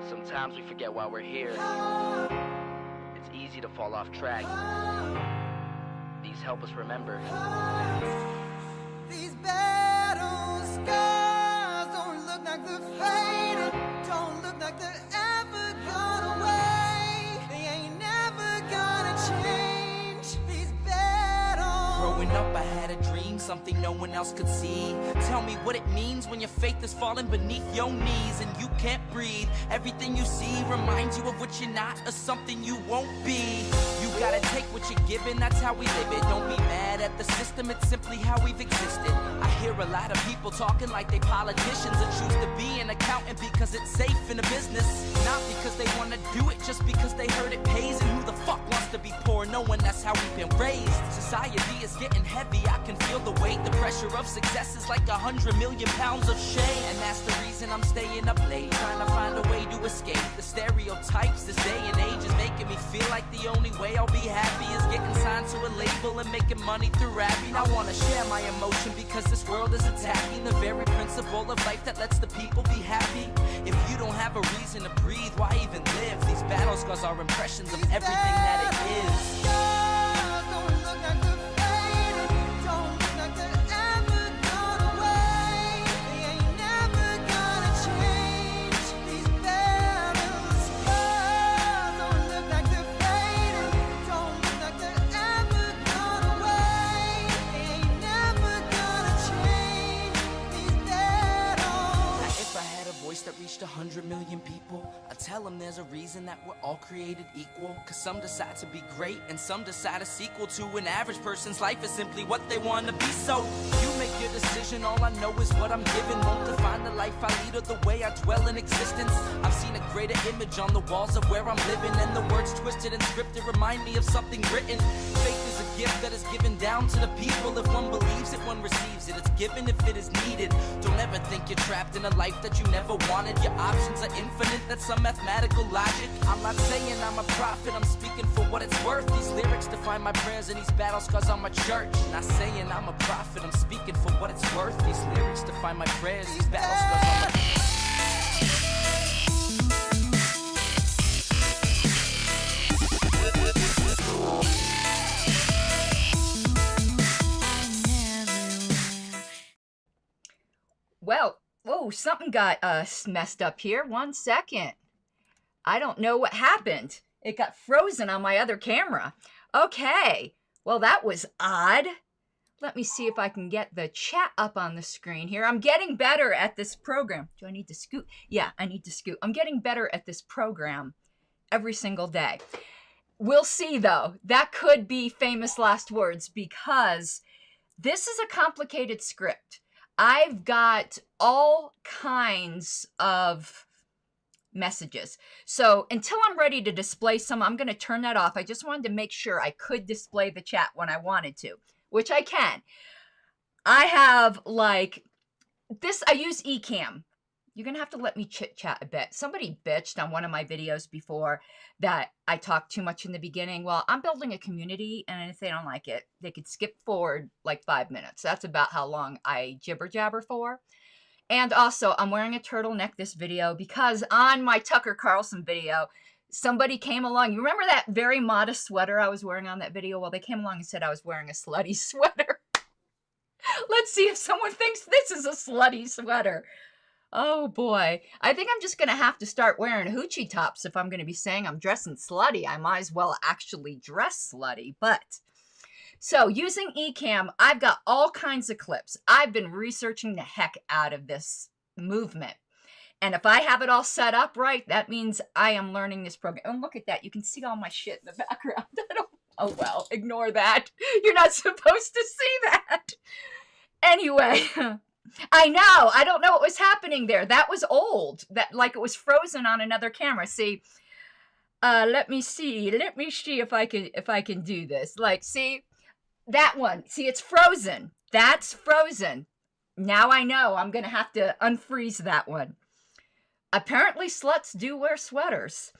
Sometimes we forget why we're here. It's easy to fall off track. These help us remember. These battle scars don't look like they're faded, don't look like they're ever gone away. They ain't never gonna change. These battles. Growing up, I had a dream, something no one else could see. Tell me what it means when your faith is falling beneath your knees and you can't breathe. Everything you see reminds you of what you're not or something you won't be. You gotta take what you're given, that's how we live it. Don't be mad at the system, it's simply how we've existed. I hear a lot of people talking like they politicians or choose to be an accountant because it's safe in a business. Not because they wanna do it, just because they heard it pays. And who the fuck wants to be poor knowing that's how we've been raised? Society is getting heavy, I can feel the weight. The pressure of success is like 100 million pounds of shame. And that's the reason I'm staying up late, trying to find a way to escape the stereotypes this day and age is making me feel like the only way I'll be happy is getting signed to a label and making money through rapping. I wanna share my emotion because this world is attacking the very principle of life that lets the people be happy. If you don't have a reason to breathe, why even live? These battle scars are impressions of everything that it is. Don't look like they're faded, don't look like they're ever gone away. They ain't never gonna change. These battle scars don't look like they're faded, don't look like they're ever gone away. They ain't never gonna change. These battles. Now, if I had a voice that reached 100 million people, I'd tell them there's a reason that we're all created equal. Cause some decide to be great and some decide a sequel to an average person's life is simply what they want to be. So you make your decision, all I know is what I'm given. Won't define the life I lead or the way I dwell in existence. I've seen a greater image on the walls of where I'm living, and the words twisted and scripted remind me of something written. Faith is a gift that is given down to the people. If one believes it, one receives it. It's given if it is needed. Don't ever think you're trapped in a life that you never wanted. Your options are infinite, that's some mathematical logic. I'm not saying I'm a prophet, I'm speaking for what it's worth. These lyrics define my prayers and these battle scars on my church. Not saying I'm a prophet, I'm speaking for what it's worth. These lyrics define my prayers, these battle scars on my church. Well, whoa, something got messed up here. 1 second. I don't know what happened. It got frozen on my other camera. Okay. Well, that was odd. Let me see if I can get the chat up on the screen here. I'm getting better at this program. Do I need to scoot? Yeah, I need to scoot. I'm getting better at this program every single day. We'll see, though. That could be famous last words because this is a complicated script. I've got all kinds of messages. So until I'm ready to display some, I'm going to turn that off. I just wanted to make sure I could display the chat when I wanted to, which I can. I have like this. I use Ecamm. You're going to have to let me chit chat a bit. Somebody bitched on one of my videos before that I talked too much in the beginning. Well, I'm building a community, and if they don't like it, they could skip forward like 5 minutes. That's about how long I jibber jabber for. And also, I'm wearing a turtleneck this video because on my Tucker Carlson video, somebody came along. You remember that very modest sweater I was wearing on that video? Well, they came along and said I was wearing a slutty sweater. Let's see if someone thinks this is a slutty sweater. Oh boy. I think I'm just going to have to start wearing hoochie tops if I'm going to be saying I'm dressing slutty. I might as well actually dress slutty. But, so using Ecamm, I've got all kinds of clips. I've been researching the heck out of this movement. And if I have it all set up right, that means I am learning this program. And look at that. You can see all my shit in the background. Oh well, ignore that. You're not supposed to see that. Anyway, I know. I don't know what was happening there. That was old. That like it was frozen on another camera. See, let me see. Let me see if I can do this. Like, see that one. See, it's frozen. That's frozen. Now I know. I'm gonna have to unfreeze that one. Apparently, sluts do wear sweaters.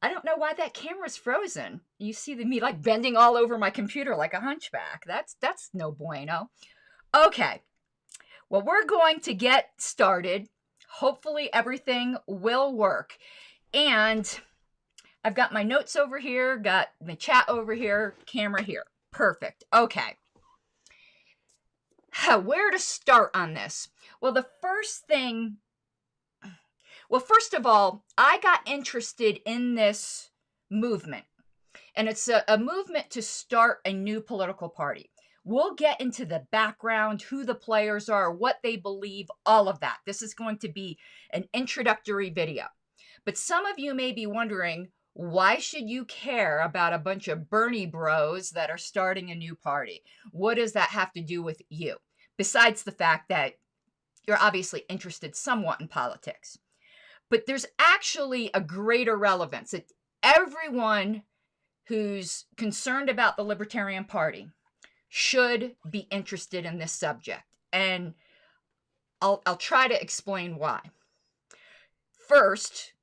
I don't know why that camera's frozen. You see me like bending all over my computer like a hunchback. That's no bueno. Okay. Well, we're going to get started. Hopefully everything will work. And I've got my notes over here, got the chat over here, camera here. Perfect. Okay. Where to start on this? Well, first of all, I got interested in this movement. And it's a movement to start a new political party. We'll get into the background, who the players are, what they believe, all of that. This is going to be an introductory video. But some of you may be wondering, why should you care about a bunch of Bernie bros that are starting a new party? What does that have to do with you? Besides the fact that you're obviously interested somewhat in politics. But there's actually a greater relevance. That everyone who's concerned about the Libertarian Party should be interested in this subject. And I'll try to explain why. First,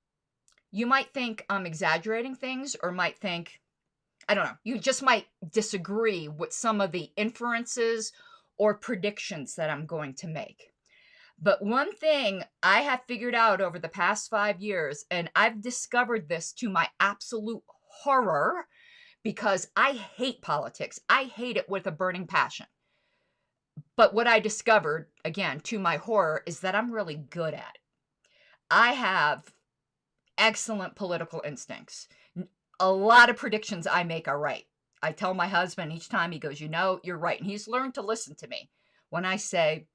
you might think I'm exaggerating things, or might think, I don't know, you just might disagree with some of the inferences or predictions that I'm going to make. But one thing I have figured out over the past 5 years, and I've discovered this to my absolute horror, because I hate politics. I hate it with a burning passion. But what I discovered, again, to my horror, is that I'm really good at it. I have excellent political instincts. A lot of predictions I make are right. I tell my husband each time, he goes, you know, you're right. And he's learned to listen to me when I say,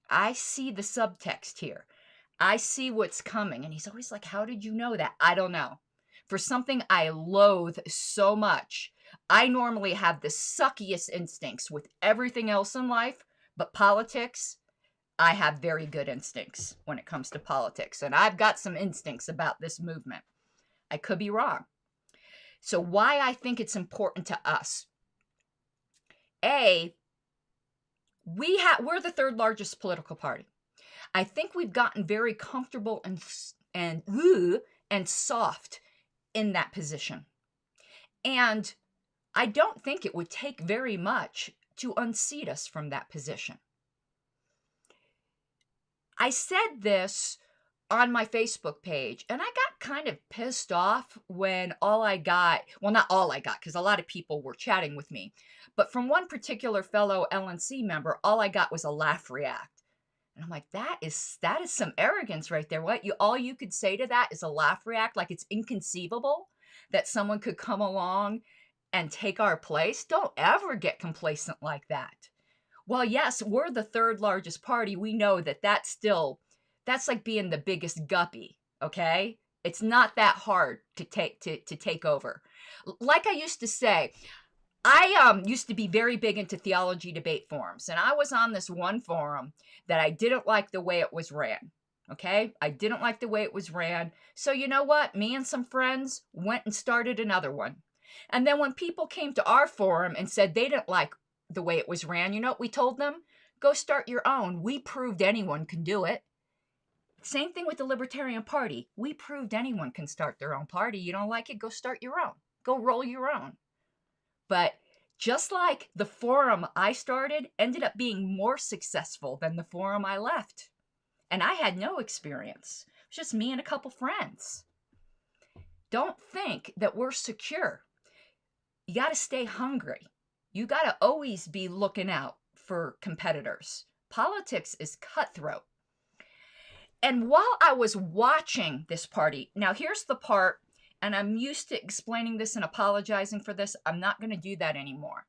I see the subtext here. I see what's coming. And he's always like, how did you know that? I don't know. For something I loathe so much, I normally have the suckiest instincts with everything else in life, but politics, I have very good instincts when it comes to politics. And I've got some instincts about this movement. I could be wrong. So why I think it's important to us. A, we're the third largest political party. I think we've gotten very comfortable and soft in that position. And I don't think it would take very much to unseat us from that position. I said this on my Facebook page, and I got kind of pissed off when all I got, well, not all I got, because a lot of people were chatting with me, but from one particular fellow LNC member, all I got was a laugh react. And I'm like, that is some arrogance right there. What all you could say to that is a laugh react, like it's inconceivable that someone could come along and take our place. Don't ever get complacent like that. Well, yes, we're the third largest party. We know that's like being the biggest guppy, okay? It's not that hard to take over. Like I used to say, I used to be very big into theology debate forums, and I was on this one forum that I didn't like the way it was ran, okay? I didn't like the way it was ran. So you know what? Me and some friends went and started another one. And then when people came to our forum and said they didn't like the way it was ran, you know what we told them? Go start your own. We proved anyone can do it. Same thing with the Libertarian Party. We proved anyone can start their own party. You don't like it? Go start your own. Go roll your own. But just like the forum I started ended up being more successful than the forum I left. And I had no experience. It was just me and a couple friends. Don't think that we're secure. You got to stay hungry. You got to always be looking out for competitors. Politics is cutthroat. And while I was watching this party, now here's the part, and I'm used to explaining this and apologizing for this. I'm not going to do that anymore.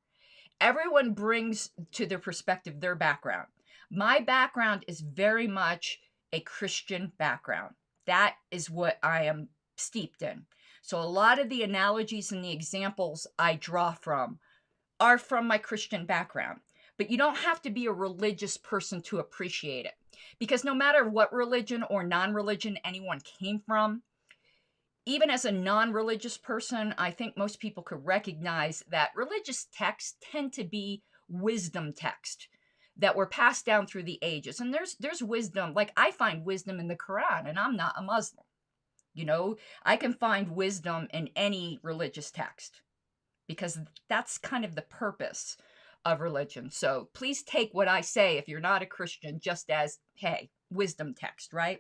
Everyone brings to their perspective their background. My background is very much a Christian background. That is what I am steeped in. So a lot of the analogies and the examples I draw from are from my Christian background. But you don't have to be a religious person to appreciate it. Because no matter what religion or non-religion anyone came from, even as a non-religious person, I think most people could recognize that religious texts tend to be wisdom text that were passed down through the ages. And there's wisdom, like I find wisdom in the Quran, and I'm not a Muslim. You know, I can find wisdom in any religious text because that's kind of the purpose of religion. So please take what I say, if you're not a Christian, just as, hey, wisdom text, right?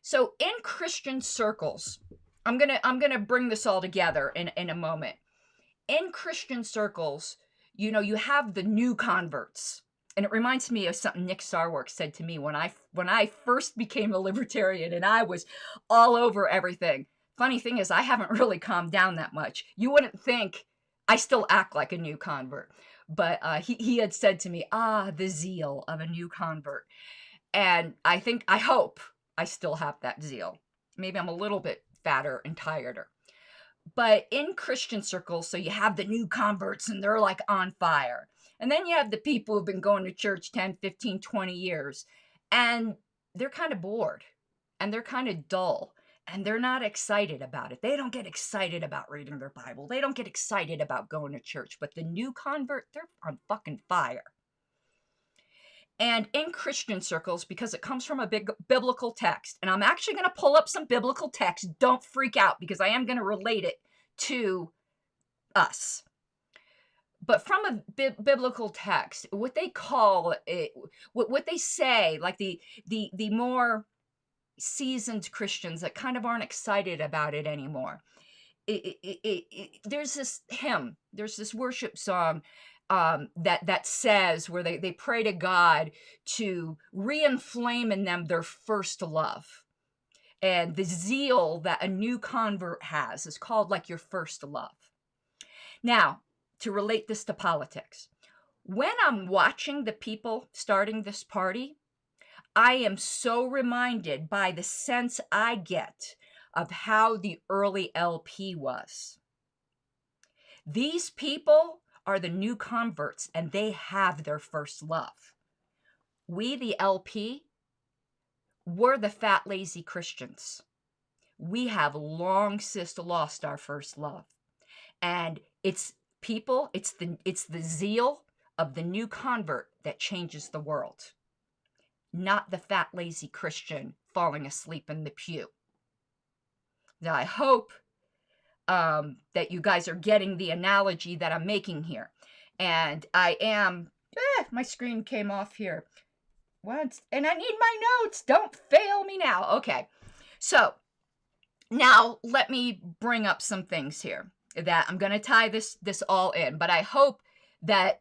So in Christian circles, I'm gonna bring this all together in a moment. In Christian circles, you know, you have the new converts. And it reminds me of something Nick Sarwark said to me when I first became a libertarian and I was all over everything. Funny thing is, I haven't really calmed down that much. You wouldn't think I still act like a new convert. But he had said to me, the zeal of a new convert. And I hope I still have that zeal. Maybe I'm a little bit fatter and tireder. But in Christian circles, so you have the new converts and they're like on fire. And then you have the people who've been going to church 10, 15, 20 years. And they're kind of bored. And they're kind of dull. And they're not excited about it. They don't get excited about reading their Bible. They don't get excited about going to church. But the new convert, they're on fucking fire. And in Christian circles, because it comes from a big biblical text, and I'm actually going to pull up some biblical text. Don't freak out, because I am going to relate it to us. But from a biblical text, what they call it, what they say, like the more seasoned Christians that kind of aren't excited about it anymore. There's this hymn, there's this worship song that says, where they pray to God to re-inflame in them their first love. And the zeal that a new convert has is called like your first love. Now, to relate this to politics, when I'm watching the people starting this party, I am so reminded by the sense I get of how the early LP was. These people are the new converts, and they have their first love. We, the LP, we're the fat, lazy Christians. We have long since lost our first love. And it's people, it's the zeal of the new convert that changes the world. Not the fat, lazy Christian falling asleep in the pew. Now, I hope that you guys are getting the analogy that I'm making here. And I am, my screen came off here. What? And I need my notes. Don't fail me now. Okay. So now let me bring up some things here that I'm going to tie this all in, but I hope that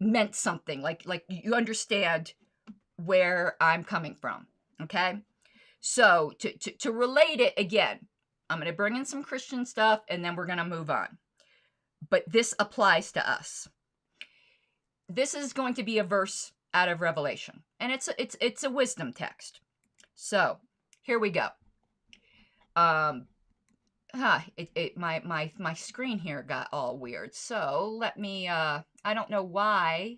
meant something, like you understand where I'm coming from. Okay. So to relate it again, I'm going to bring in some Christian stuff and then we're going to move on. But this applies to us. This is going to be a verse out of Revelation, and it's a wisdom text. So here we go. My screen here got all weird. So let me, I don't know why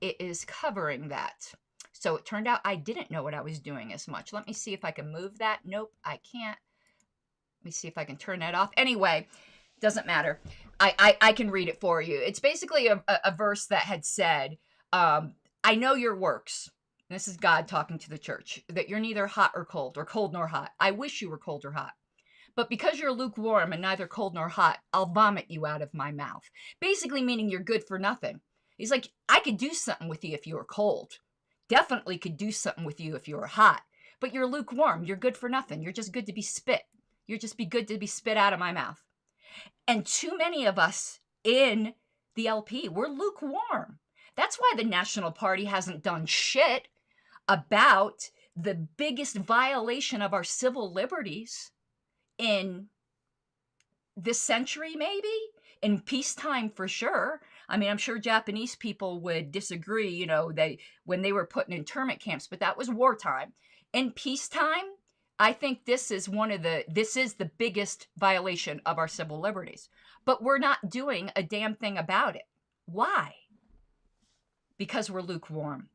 it is covering that. So it turned out I didn't know what I was doing as much. Let me see if I can move that. Nope, I can't. Let me see if I can turn that off. Anyway, doesn't matter. I can read it for you. It's basically a verse that had said, I know your works. This is God talking to the church, that you're neither hot or cold nor hot. I wish you were cold or hot. But because you're lukewarm and neither cold nor hot, I'll vomit you out of my mouth. Basically meaning you're good for nothing. He's like, I could do something with you if you were cold. Definitely could do something with you if you were hot. But you're lukewarm. You're good for nothing. You're just good to be spit. You're just be good to be spit out of my mouth. And too many of us in the LP, we're lukewarm. That's why the National Party hasn't done shit about the biggest violation of our civil liberties in this century, maybe? In peacetime, for sure. I mean, I'm sure Japanese people would disagree, you know, when they were put in internment camps, but that was wartime. In peacetime, I think this is the biggest violation of our civil liberties. But we're not doing a damn thing about it. Why? Because we're lukewarm.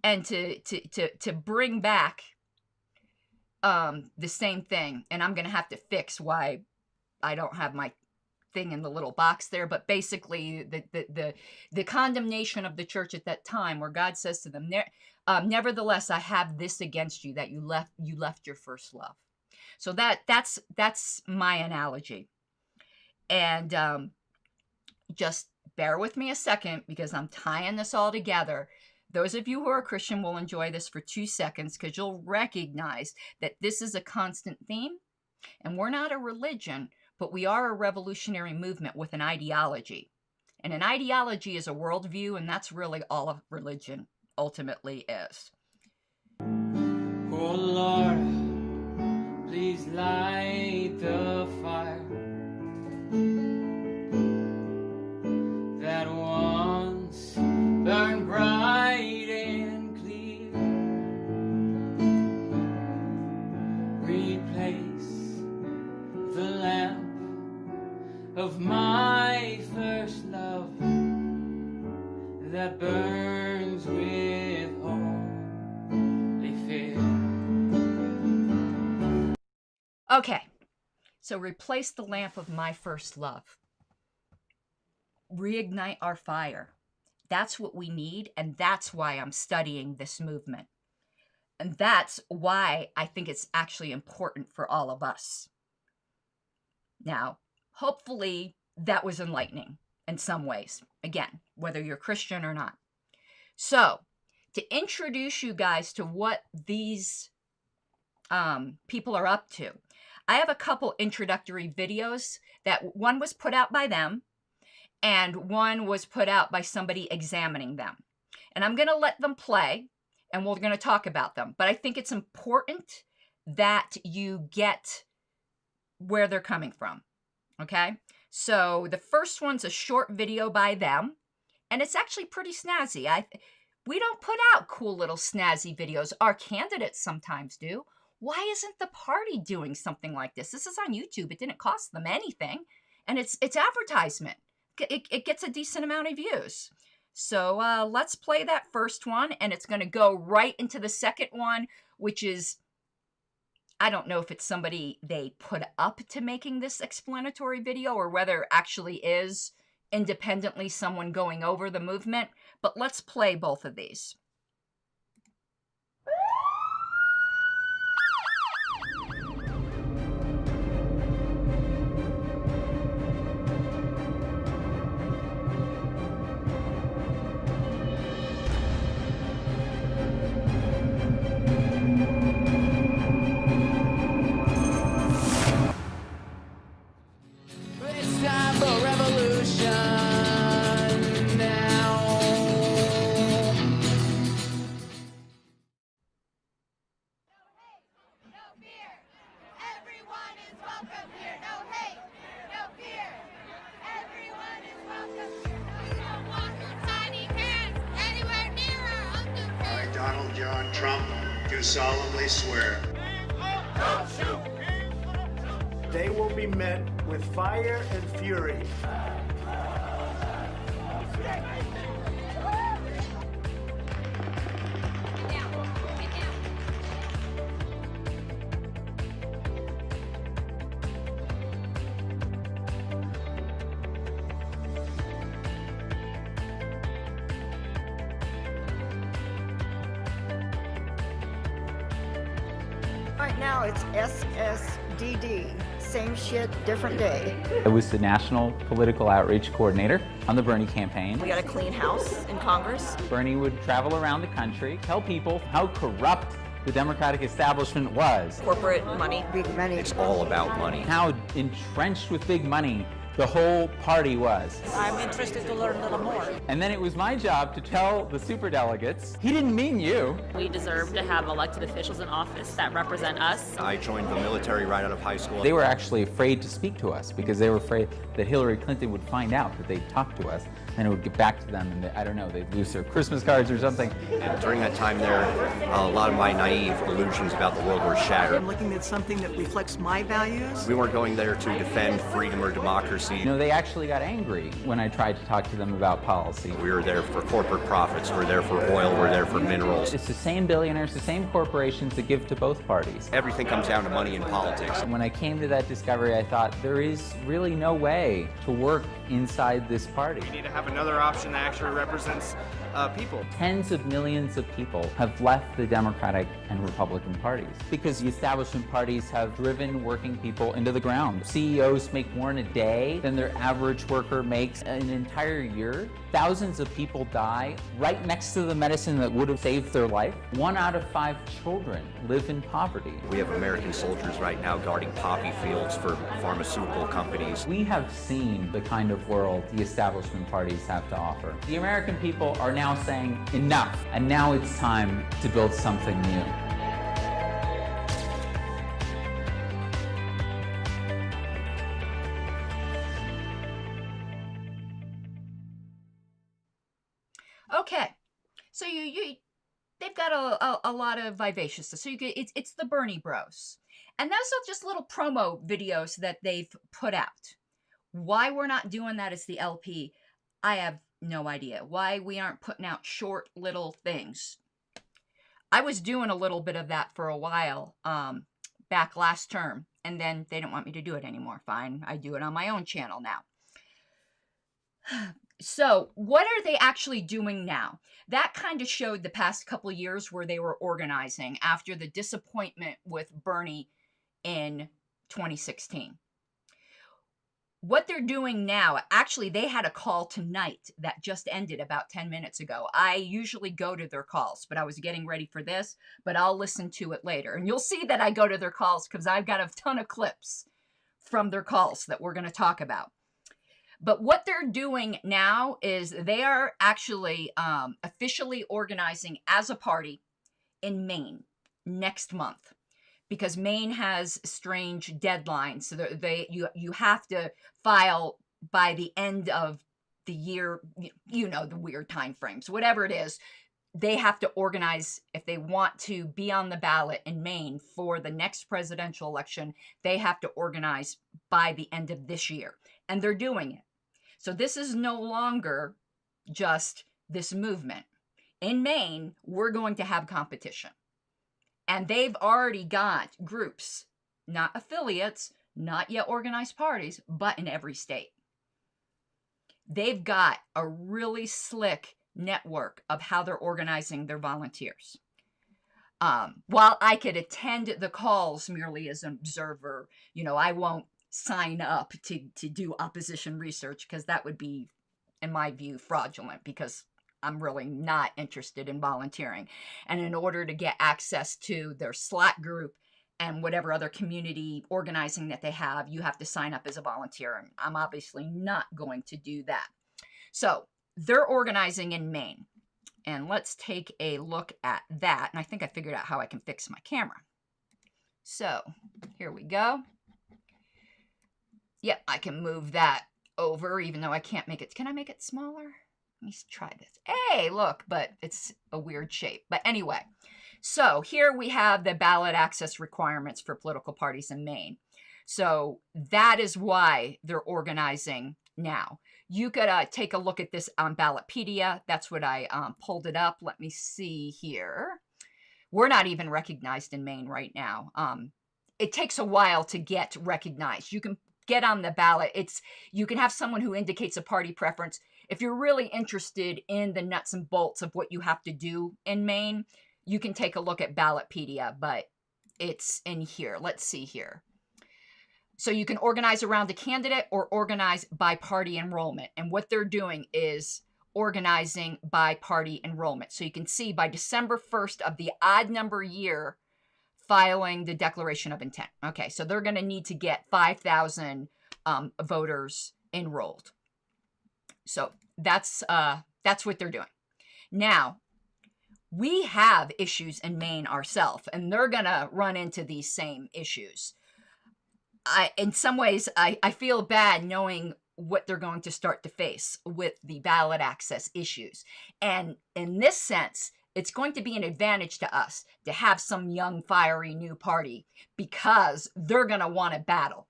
And to bring back the same thing, and I'm going to have to fix why I don't have my thing in the little box there, but basically the condemnation of the church at that time, where God says to them, nevertheless, I have this against you, that you left your first love. So that's my analogy. And just bear with me a second, because I'm tying this all together. Those of you who are Christian will enjoy this for 2 seconds, because you'll recognize that this is a constant theme. And we're not a religion, but we are a revolutionary movement with an ideology. And an ideology is a worldview, and that's really all a religion ultimately is. Oh Lord, please light the fire that once burned bright and clear. Replace the lamp of my first love that burns with holy fear. Okay, so replace the lamp of my first love. Reignite our fire. That's what we need, and that's why I'm studying this movement. And that's why I think it's actually important for all of us. Now, hopefully that was enlightening in some ways. Again, whether you're Christian or not. So, to introduce you guys to what these people are up to, I have a couple introductory videos that one was put out by them and one was put out by somebody examining them. And I'm going to let them play and we're going to talk about them. But I think it's important that you get where they're coming from. Okay? So the first one's a short video by them, and it's actually pretty snazzy. We don't put out cool little snazzy videos. Our candidates sometimes do. Why isn't the party doing something like this? This is on YouTube. It didn't cost them anything, and it's advertisement. It gets a decent amount of views. So let's play that first one, and it's going to go right into the second one, which is, I don't know if it's somebody they put up to making this explanatory video or whether it actually is independently someone going over the movement, but let's play both of these. It's time for revolution now. No fear. Everyone is welcome here. No hate. No fear. Everyone is welcome here. We don't want your tiny hands anywhere near our underpants. I, Donald John Trump, do solemnly swear. They will be met with fire and fury. Right now it's SSDD. Same shit, different day. I was the National Political Outreach Coordinator on the Bernie campaign. We got a clean house in Congress. Bernie would travel around the country, tell people how corrupt the Democratic establishment was, Corporate money. Big money. It's all about money. how entrenched with big money the whole party was. I'm interested to learn a little more. And then it was my job to tell the superdelegates, he didn't mean you. We deserve to have elected officials in office that represent us. I joined the military right out of high school. They were actually afraid to speak to us because they were afraid that Hillary Clinton would find out that they'd talked to us and it would get back to them and I don't know, they'd lose their Christmas cards or something. And during that time there, a lot of my naive illusions about the world were shattered. I'm looking at something that reflects my values. We weren't going there to defend freedom or democracy. You know, they actually got angry when I tried to talk to them about policy. We were there for corporate profits, we're there for oil, we're there for minerals. It's the same billionaires, the same corporations that give to both parties. Everything comes down to money and politics. When I came to that discovery, I thought there is really no way to work inside this party. We need to have another option that actually represents people. Tens of millions of people have left the Democratic and Republican parties because the establishment parties have driven working people into the ground. CEOs make more in a day than their average worker makes in an entire year. Thousands of people die right next to the medicine that would have saved their life. 1 out of 5 children live in poverty. We have American soldiers right now guarding poppy fields for pharmaceutical companies. We have seen the kind of world the establishment parties have to offer. The American people are now saying enough, and now it's time to build something new. Okay, so they've got a lot of vivaciousness. So it's the Bernie Bros, and those are just little promo videos that they've put out. Why we're not doing that as the LP, I have no idea. Why we aren't putting out short little things. I was doing a little bit of that for a while back last term, and then they don't want me to do it anymore. Fine, I do it on my own channel now. So what are they actually doing now? That kind of showed the past couple of years where they were organizing after the disappointment with Bernie in 2016. What they're doing now, actually, they had a call tonight that just ended about 10 minutes ago. I usually go to their calls, but I was getting ready for this, but I'll listen to it later. And you'll see that I go to their calls because I've got a ton of clips from their calls that we're going to talk about. But what they're doing now is they are actually officially organizing as a party in Maine next month, because Maine has strange deadlines. So you have to file by the end of the year, you know, the weird time frames, whatever it is. They have to organize if they want to be on the ballot in Maine for the next presidential election. They have to organize by the end of this year, and they're doing it. So this is no longer just this movement. In Maine, we're going to have competition. And they've already got groups, not affiliates, not yet organized parties, but in every state. They've got a really slick network of how they're organizing their volunteers. While I could attend the calls merely as an observer, you know, I won't sign up to do opposition research because that would be, in my view, fraudulent, because I'm really not interested in volunteering. And in order to get access to their Slack group and whatever other community organizing that they have, you have to sign up as a volunteer. And I'm obviously not going to do that. So they're organizing in Maine. And let's take a look at that. And I think I figured out how I can fix my camera. So here we go. Yep, I can move that over, even though I can't make it. Can I make it smaller? Let me try this. Hey, look, but it's a weird shape. But anyway, so here we have the ballot access requirements for political parties in Maine. So that is why they're organizing now. You could take a look at this on Ballotpedia. That's what I pulled it up. Let me see here. We're not even recognized in Maine right now. It takes a while to get recognized. You can get on the ballot. You can have someone who indicates a party preference. If you're really interested in the nuts and bolts of what you have to do in Maine, you can take a look at Ballotpedia, but it's in here. Let's see here. So you can organize around a candidate or organize by party enrollment. And what they're doing is organizing by party enrollment. So you can see by December 1st of the odd number year, filing the declaration of intent. Okay, so they're going to need to get 5,000 voters enrolled. So that's what they're doing. Now, we have issues in Maine ourselves, and they're going to run into these same issues. In some ways, I feel bad knowing what they're going to start to face with the ballot access issues. And in this sense, it's going to be an advantage to us to have some young, fiery new party, because they're going to want to battle.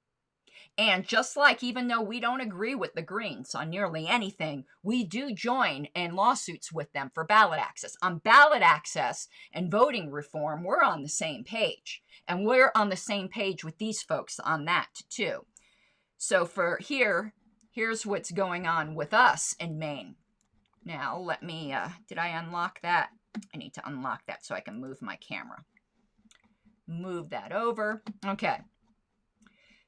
And just like, even though we don't agree with the Greens on nearly anything, we do join in lawsuits with them for ballot access. On ballot access and voting reform, we're on the same page. And we're on the same page with these folks on that too. So for here's what's going on with us in Maine. Now, let me, did I unlock that? I need to unlock that so I can move my camera. Move that over. Okay.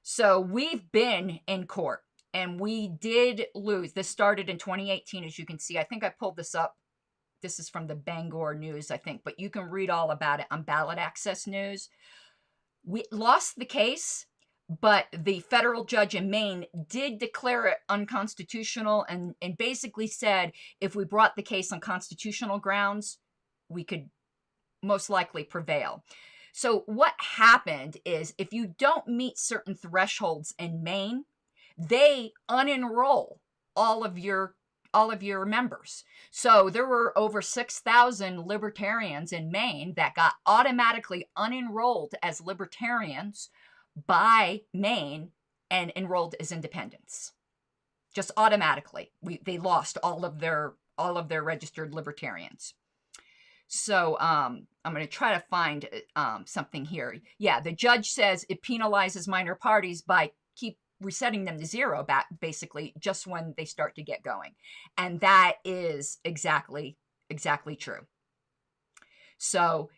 So we've been in court, and we did lose. This started in 2018, as you can see. I think I pulled this up. This is from the Bangor News, I think, but you can read all about it on Ballot Access News. We lost the case, but the federal judge in Maine did declare it unconstitutional, and basically said if we brought the case on constitutional grounds, we could most likely prevail. So what happened is, if you don't meet certain thresholds in Maine, they unenroll all of your members. So there were over 6,000 libertarians in Maine that got automatically unenrolled as libertarians by Maine and enrolled as independents. Just automatically. They lost all of their registered libertarians. So I'm going to try to find something here. Yeah, the judge says it penalizes minor parties by keep resetting them to zero back, basically, just when they start to get going. And that is exactly true. So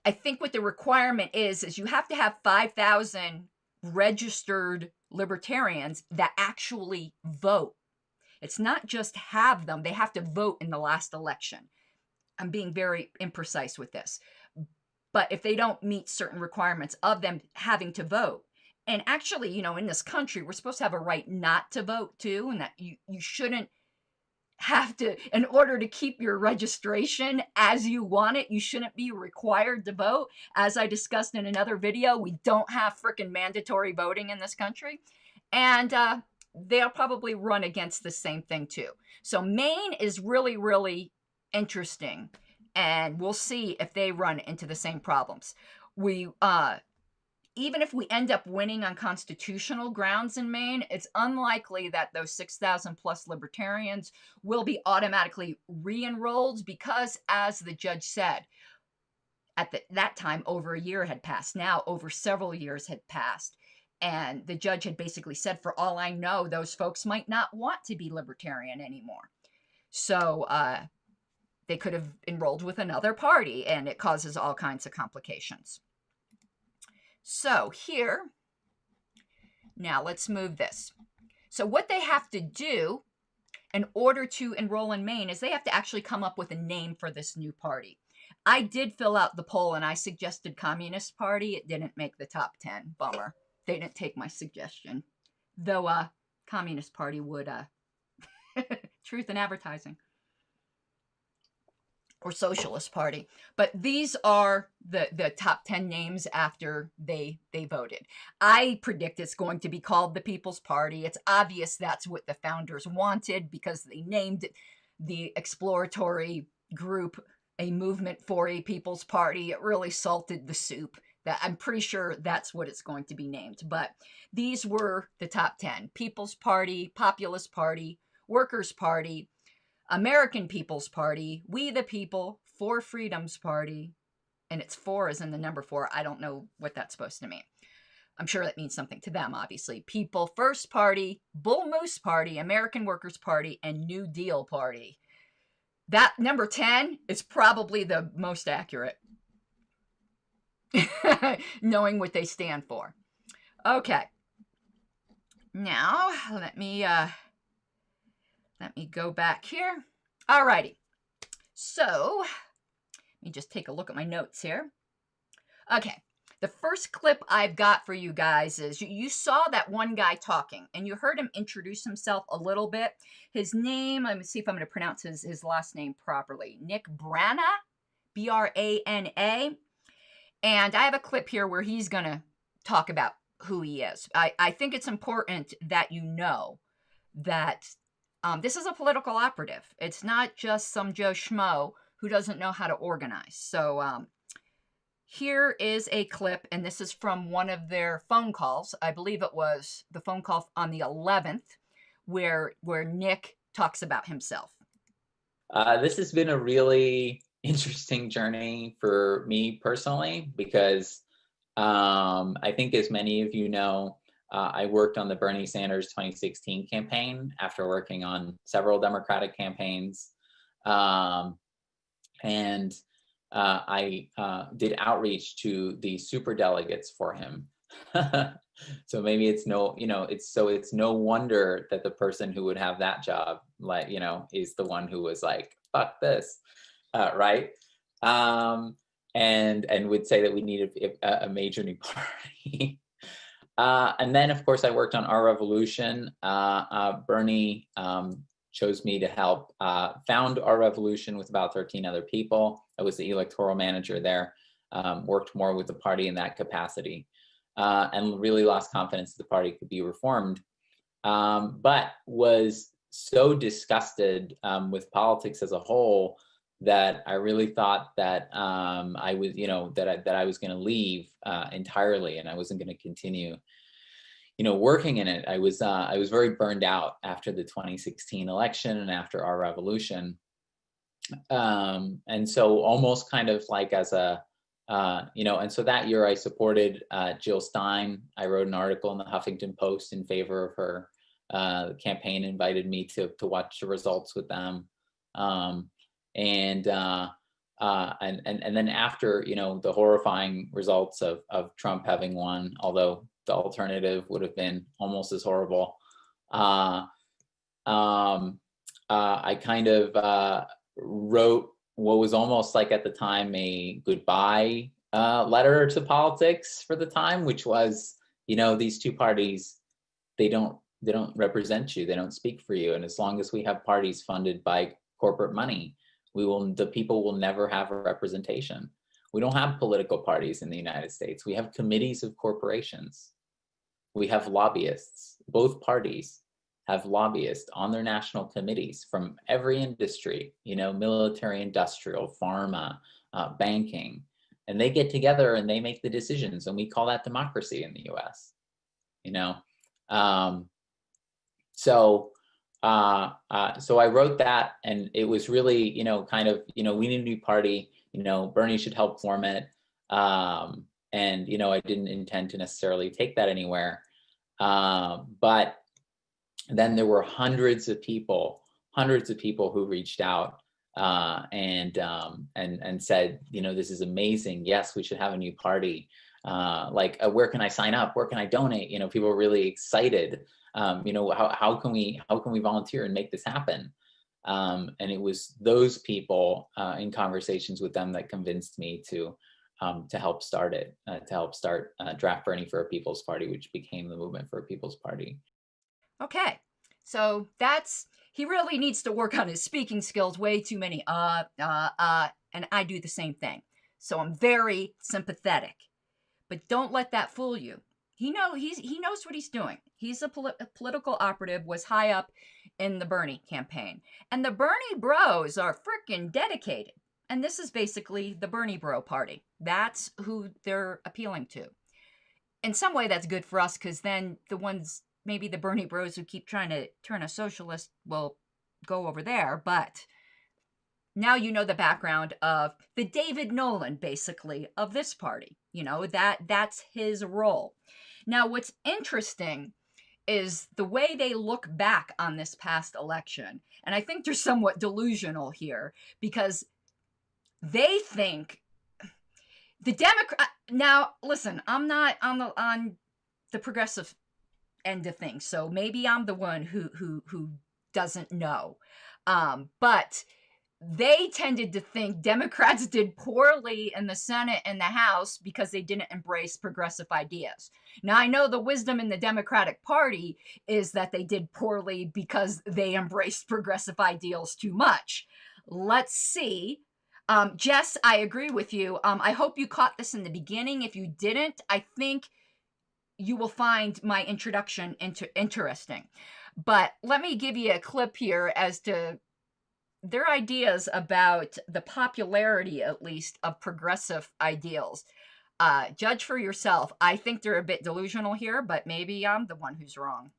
I think what the requirement is you have to have 5,000 registered libertarians that actually vote. It's not just have them, they have to vote in the last election. I'm being very imprecise with this. But if they don't meet certain requirements of them having to vote, and actually, in this country, we're supposed to have a right not to vote too, and that you shouldn't have to, in order to keep your registration as you want it, you shouldn't be required to vote. As I discussed in another video, we don't have frickin' mandatory voting in this country. And they'll probably run against the same thing too. So Maine is really, really interesting, and we'll see if they run into the same problems. We even if we end up winning on constitutional grounds in Maine, it's unlikely that those 6,000 plus libertarians will be automatically re-enrolled, because, as the judge said, at that time over a year had passed. Now over several years had passed, and the judge had basically said, for all I know, those folks might not want to be libertarian anymore. So they could have enrolled with another party, and it causes all kinds of complications. So here, now let's move this. So what they have to do in order to enroll in Maine is they have to actually come up with a name for this new party. I did fill out the poll, and I suggested Communist Party. It didn't make the top 10. Bummer. They didn't take my suggestion. Though Communist Party would, truth in advertising. Or Socialist Party. But these are the top 10 names after they voted. I predict it's going to be called the People's Party. It's obvious that's what the founders wanted, because they named the exploratory group a movement for a People's Party. It really salted the soup. That I'm pretty sure that's what it's going to be named. But these were the top 10. People's Party, Populist Party, Workers' Party, American People's Party, We the People, For Freedoms Party, and it's 4 as in the number 4. I don't know what that's supposed to mean. I'm sure that means something to them, obviously. People First Party, Bull Moose Party, American Workers' Party, and New Deal Party. That number 10 is probably the most accurate, knowing what they stand for. Okay. Now, let me go back here. Alrighty. So, let me just take a look at my notes here. Okay. The first clip I've got for you guys is you saw that one guy talking and you heard him introduce himself a little bit. His name, let me see if I'm going to pronounce his last name properly. Nick Brana, Brana. And I have a clip here where he's going to talk about who he is. I think it's important that you know that this is a political operative. It's not just some Joe Schmo who doesn't know how to organize. So here is a clip, and this is from one of their phone calls. I believe it was the phone call on the 11th where Nick talks about himself. This has been a really interesting journey for me personally because I think, as many of you know, I worked on the Bernie Sanders 2016 campaign after working on several Democratic campaigns. And I did outreach to the super delegates for him. So maybe it's it's no wonder that the person who would have that job, like, is the one who was like, fuck this, right? And would say that we need a major new party. And then, of course, I worked on Our Revolution. Bernie chose me to help found Our Revolution with about 13 other people. I was the electoral manager there, worked more with the party in that capacity, and really lost confidence that the party could be reformed, but was so disgusted with politics as a whole that I really thought that I was, that I was going to leave entirely, and I wasn't going to continue, working in it. I was very burned out after the 2016 election and after Our Revolution, and so almost kind of like as a, and so that year I supported Jill Stein. I wrote an article in the Huffington Post in favor of her. The campaign invited me to watch the results with them. And then after, the horrifying results of Trump having won, although the alternative would have been almost as horrible, I kind of wrote what was almost like at the time a goodbye letter to politics for the time, which was, these two parties, they don't represent you, they don't speak for you, and as long as we have parties funded by corporate money, the people will never have a representation. We don't have political parties in the United States. We have committees of corporations. We have lobbyists. Both parties have lobbyists on their national committees from every industry, military, industrial, pharma, banking, and they get together and they make the decisions, and we call that democracy in the US, So I wrote that, and it was really, kind of, we need a new party, Bernie should help form it. And, I didn't intend to necessarily take that anywhere. But then there were hundreds of people who reached out and said, this is amazing. Yes, we should have a new party. Where can I sign up? Where can I donate? People were really excited. How can we volunteer and make this happen? And it was those people in conversations with them that convinced me to help start it, to help start Draft Bernie for a People's Party, which became the Movement for a People's Party. Okay, so he really needs to work on his speaking skills. Way too many and I do the same thing. So I'm very sympathetic, but don't let that fool you. He knows what he's doing. He's a political operative, was high up in the Bernie campaign. And the Bernie bros are freaking dedicated. And this is basically the Bernie bro party. That's who they're appealing to. In some way, that's good for us, because then maybe the Bernie bros who keep trying to turn a socialist will go over there. But now you know the background of the David Nolan, basically, of this party. That's his role. Now, what's interesting is the way they look back on this past election. And I think they're somewhat delusional here, because they think the Democrat. Now, listen, I'm not on the progressive end of things, so maybe I'm the one who doesn't know. But they tended to think Democrats did poorly in the Senate and the House because they didn't embrace progressive ideas. Now, I know the wisdom in the Democratic Party is that they did poorly because they embraced progressive ideals too much. Let's see. Jess, I agree with you. I hope you caught this in the beginning. If you didn't, I think you will find my introduction interesting. But let me give you a clip here as to their ideas about the popularity, at least, of progressive ideals. Judge for yourself. I think they're a bit delusional here, but maybe I'm the one who's wrong.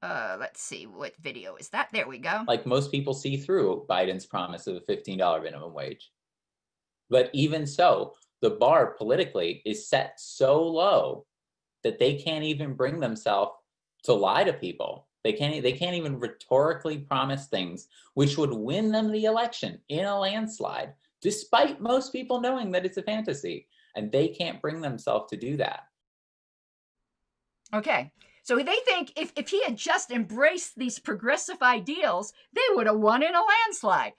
Let's see, what video is that? There we go. Like most people see through Biden's promise of a $15 minimum wage. But even so, the bar politically is set so low that they can't even bring themselves to lie to people. They can't even rhetorically promise things which would win them the election in a landslide, despite most people knowing that it's a fantasy. And they can't bring themselves to do that. Okay. So they think if he had just embraced these progressive ideals, they would have won in a landslide.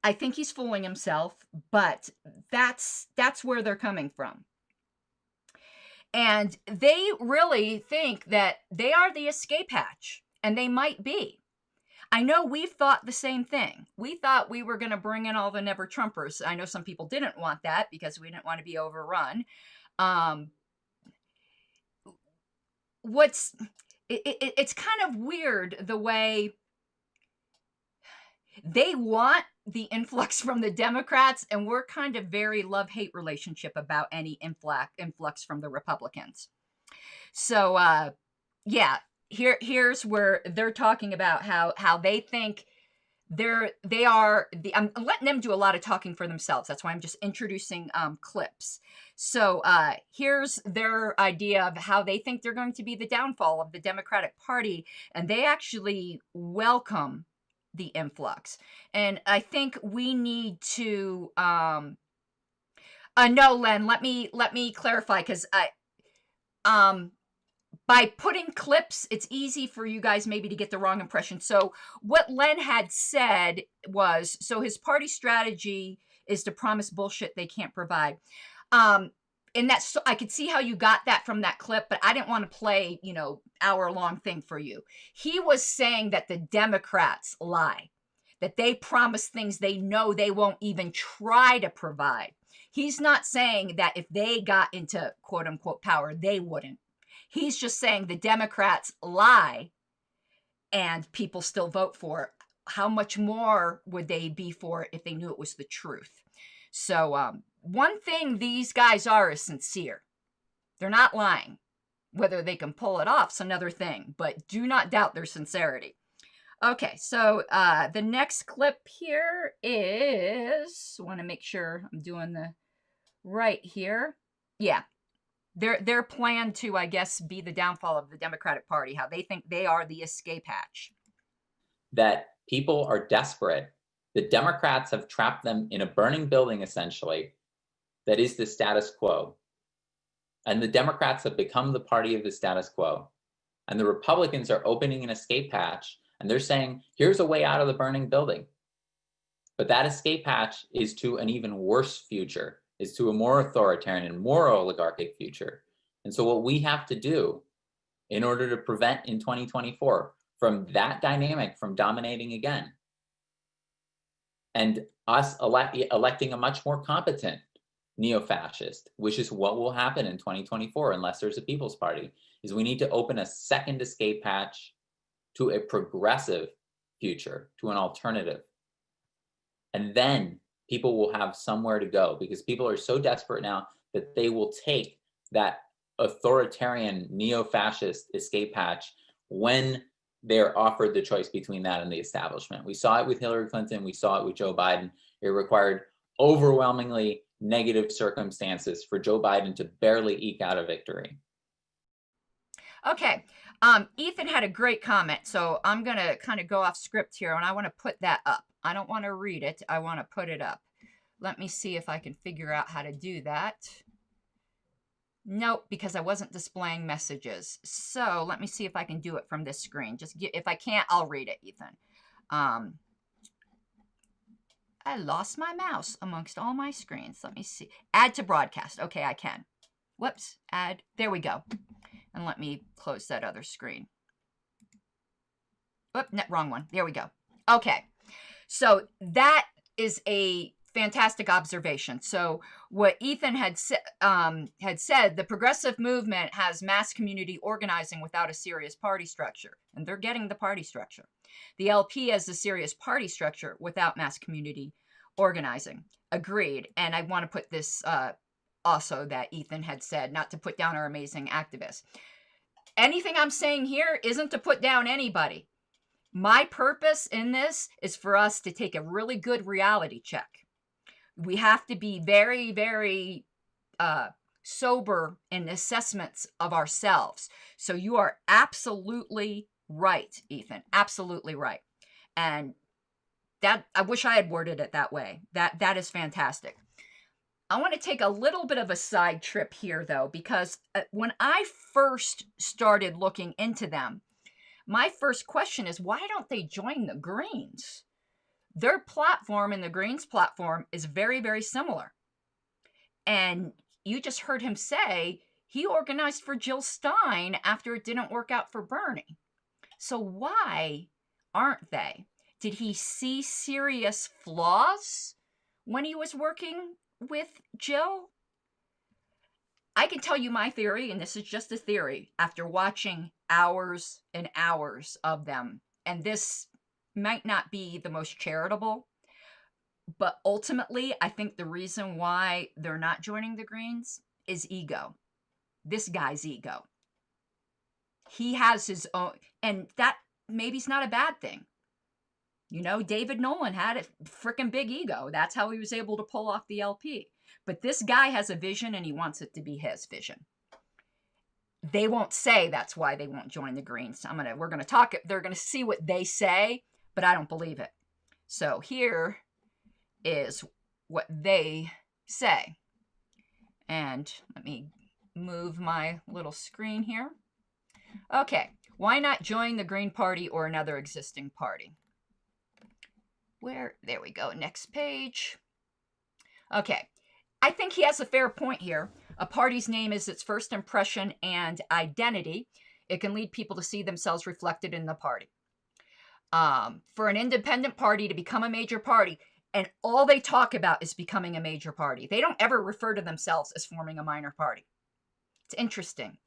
I think he's fooling himself, but that's where they're coming from. And they really think that they are the escape hatch, and they might be. I know we've thought the same thing. We thought we were going to bring in all the never-Trumpers. I know some people didn't want that because we didn't want to be overrun. It's kind of weird the way they want the influx from the Democrats, and we're kind of very love-hate relationship about any influx from the Republicans. So, yeah, here's where they're talking about how they think they are the. I'm letting them do a lot of talking for themselves. That's why I'm just introducing clips. So here's their idea of how they think they're going to be the downfall of the Democratic Party, and they actually welcome the influx. And I think we need to no, Len, let me clarify, because by putting clips, it's easy for you guys maybe to get the wrong impression. So what Len had said was, so his party strategy is to promise bullshit they can't provide. And that's, I could see how you got that from that clip, but I didn't want to play, hour-long thing for you. He was saying that the Democrats lie, that they promise things they know they won't even try to provide. He's not saying that if they got into quote-unquote power, they wouldn't. He's just saying the Democrats lie and people still vote for it. How much more would they be for it if they knew it was the truth? So one thing these guys are is sincere. They're not lying. Whether they can pull it off is another thing, but do not doubt their sincerity. Okay, so the next clip here is, I want to make sure I'm doing the right here. Yeah, their plan to, I guess, be the downfall of the Democratic Party, how they think they are the escape hatch. That people are desperate. The Democrats have trapped them in a burning building, essentially, that is the status quo. And the Democrats have become the party of the status quo. And the Republicans are opening an escape hatch, and they're saying, here's a way out of the burning building. But that escape hatch is to an even worse future, is to a more authoritarian and more oligarchic future. And so what we have to do in order to prevent in 2024 from that dynamic from dominating again, and us electing a much more competent neo-fascist, which is what will happen in 2024 unless there's a People's Party, is we need to open a second escape hatch to a progressive future, to an alternative. And then people will have somewhere to go, because people are so desperate now that they will take that authoritarian neo-fascist escape hatch when they're offered the choice between that and the establishment. We saw it with Hillary Clinton. We saw it with Joe Biden. It required overwhelmingly negative circumstances for Joe Biden to barely eke out a victory. Okay. Ethan had a great comment, so I'm going to kind of go off script here, and I want to put that up. I don't want to read it. I want to put it up. Let me see if I can figure out how to do that. Nope, because I wasn't displaying messages. So let me see if I can do it from this screen. If I can't, I'll read it, Ethan. I lost my mouse amongst all my screens. Let me see. Add to broadcast. Okay, I can. Whoops, add. There we go. And let me close that other screen. Whoop, wrong one. There we go. Okay, so that is a fantastic observation. So what Ethan had said, the progressive movement has mass community organizing without a serious party structure, and they're getting the party structure. The LP has a serious party structure without mass community organizing. Agreed. And I want to put this also that Ethan had said, not to put down our amazing activists. Anything I'm saying here isn't to put down anybody. My purpose in this is for us to take a really good reality check. We have to be very, very sober in assessments of ourselves. So you are absolutely right, Ethan. Absolutely right. And that, I wish I had worded it that way. That is fantastic. I want to take a little bit of a side trip here, though, because when I first started looking into them, my first question is, why don't they join the Greens? Their platform and the Greens platform is very, very similar. And you just heard him say he organized for Jill Stein after it didn't work out for Bernie. So why aren't they? Did he see serious flaws when he was working with Jill? I can tell you my theory, and this is just a theory, after watching hours and hours of them. And this might not be the most charitable, but ultimately, I think the reason why they're not joining the Greens is ego. This guy's ego. He has his own, and that maybe is not a bad thing. You know, David Nolan had a freaking big ego. That's how he was able to pull off the LP. But this guy has a vision, and he wants it to be his vision. They won't say that's why they won't join the Greens. We're gonna talk. They're gonna see what they say, but I don't believe it. So here is what they say. And let me move my little screen here. Okay, why not join the Green Party or another existing party? There we go, next page. Okay, I think he has a fair point here. A party's name is its first impression and identity. It can lead people to see themselves reflected in the party. For an independent party to become a major party, and all they talk about is becoming a major party. They don't ever refer to themselves as forming a minor party. It's interesting.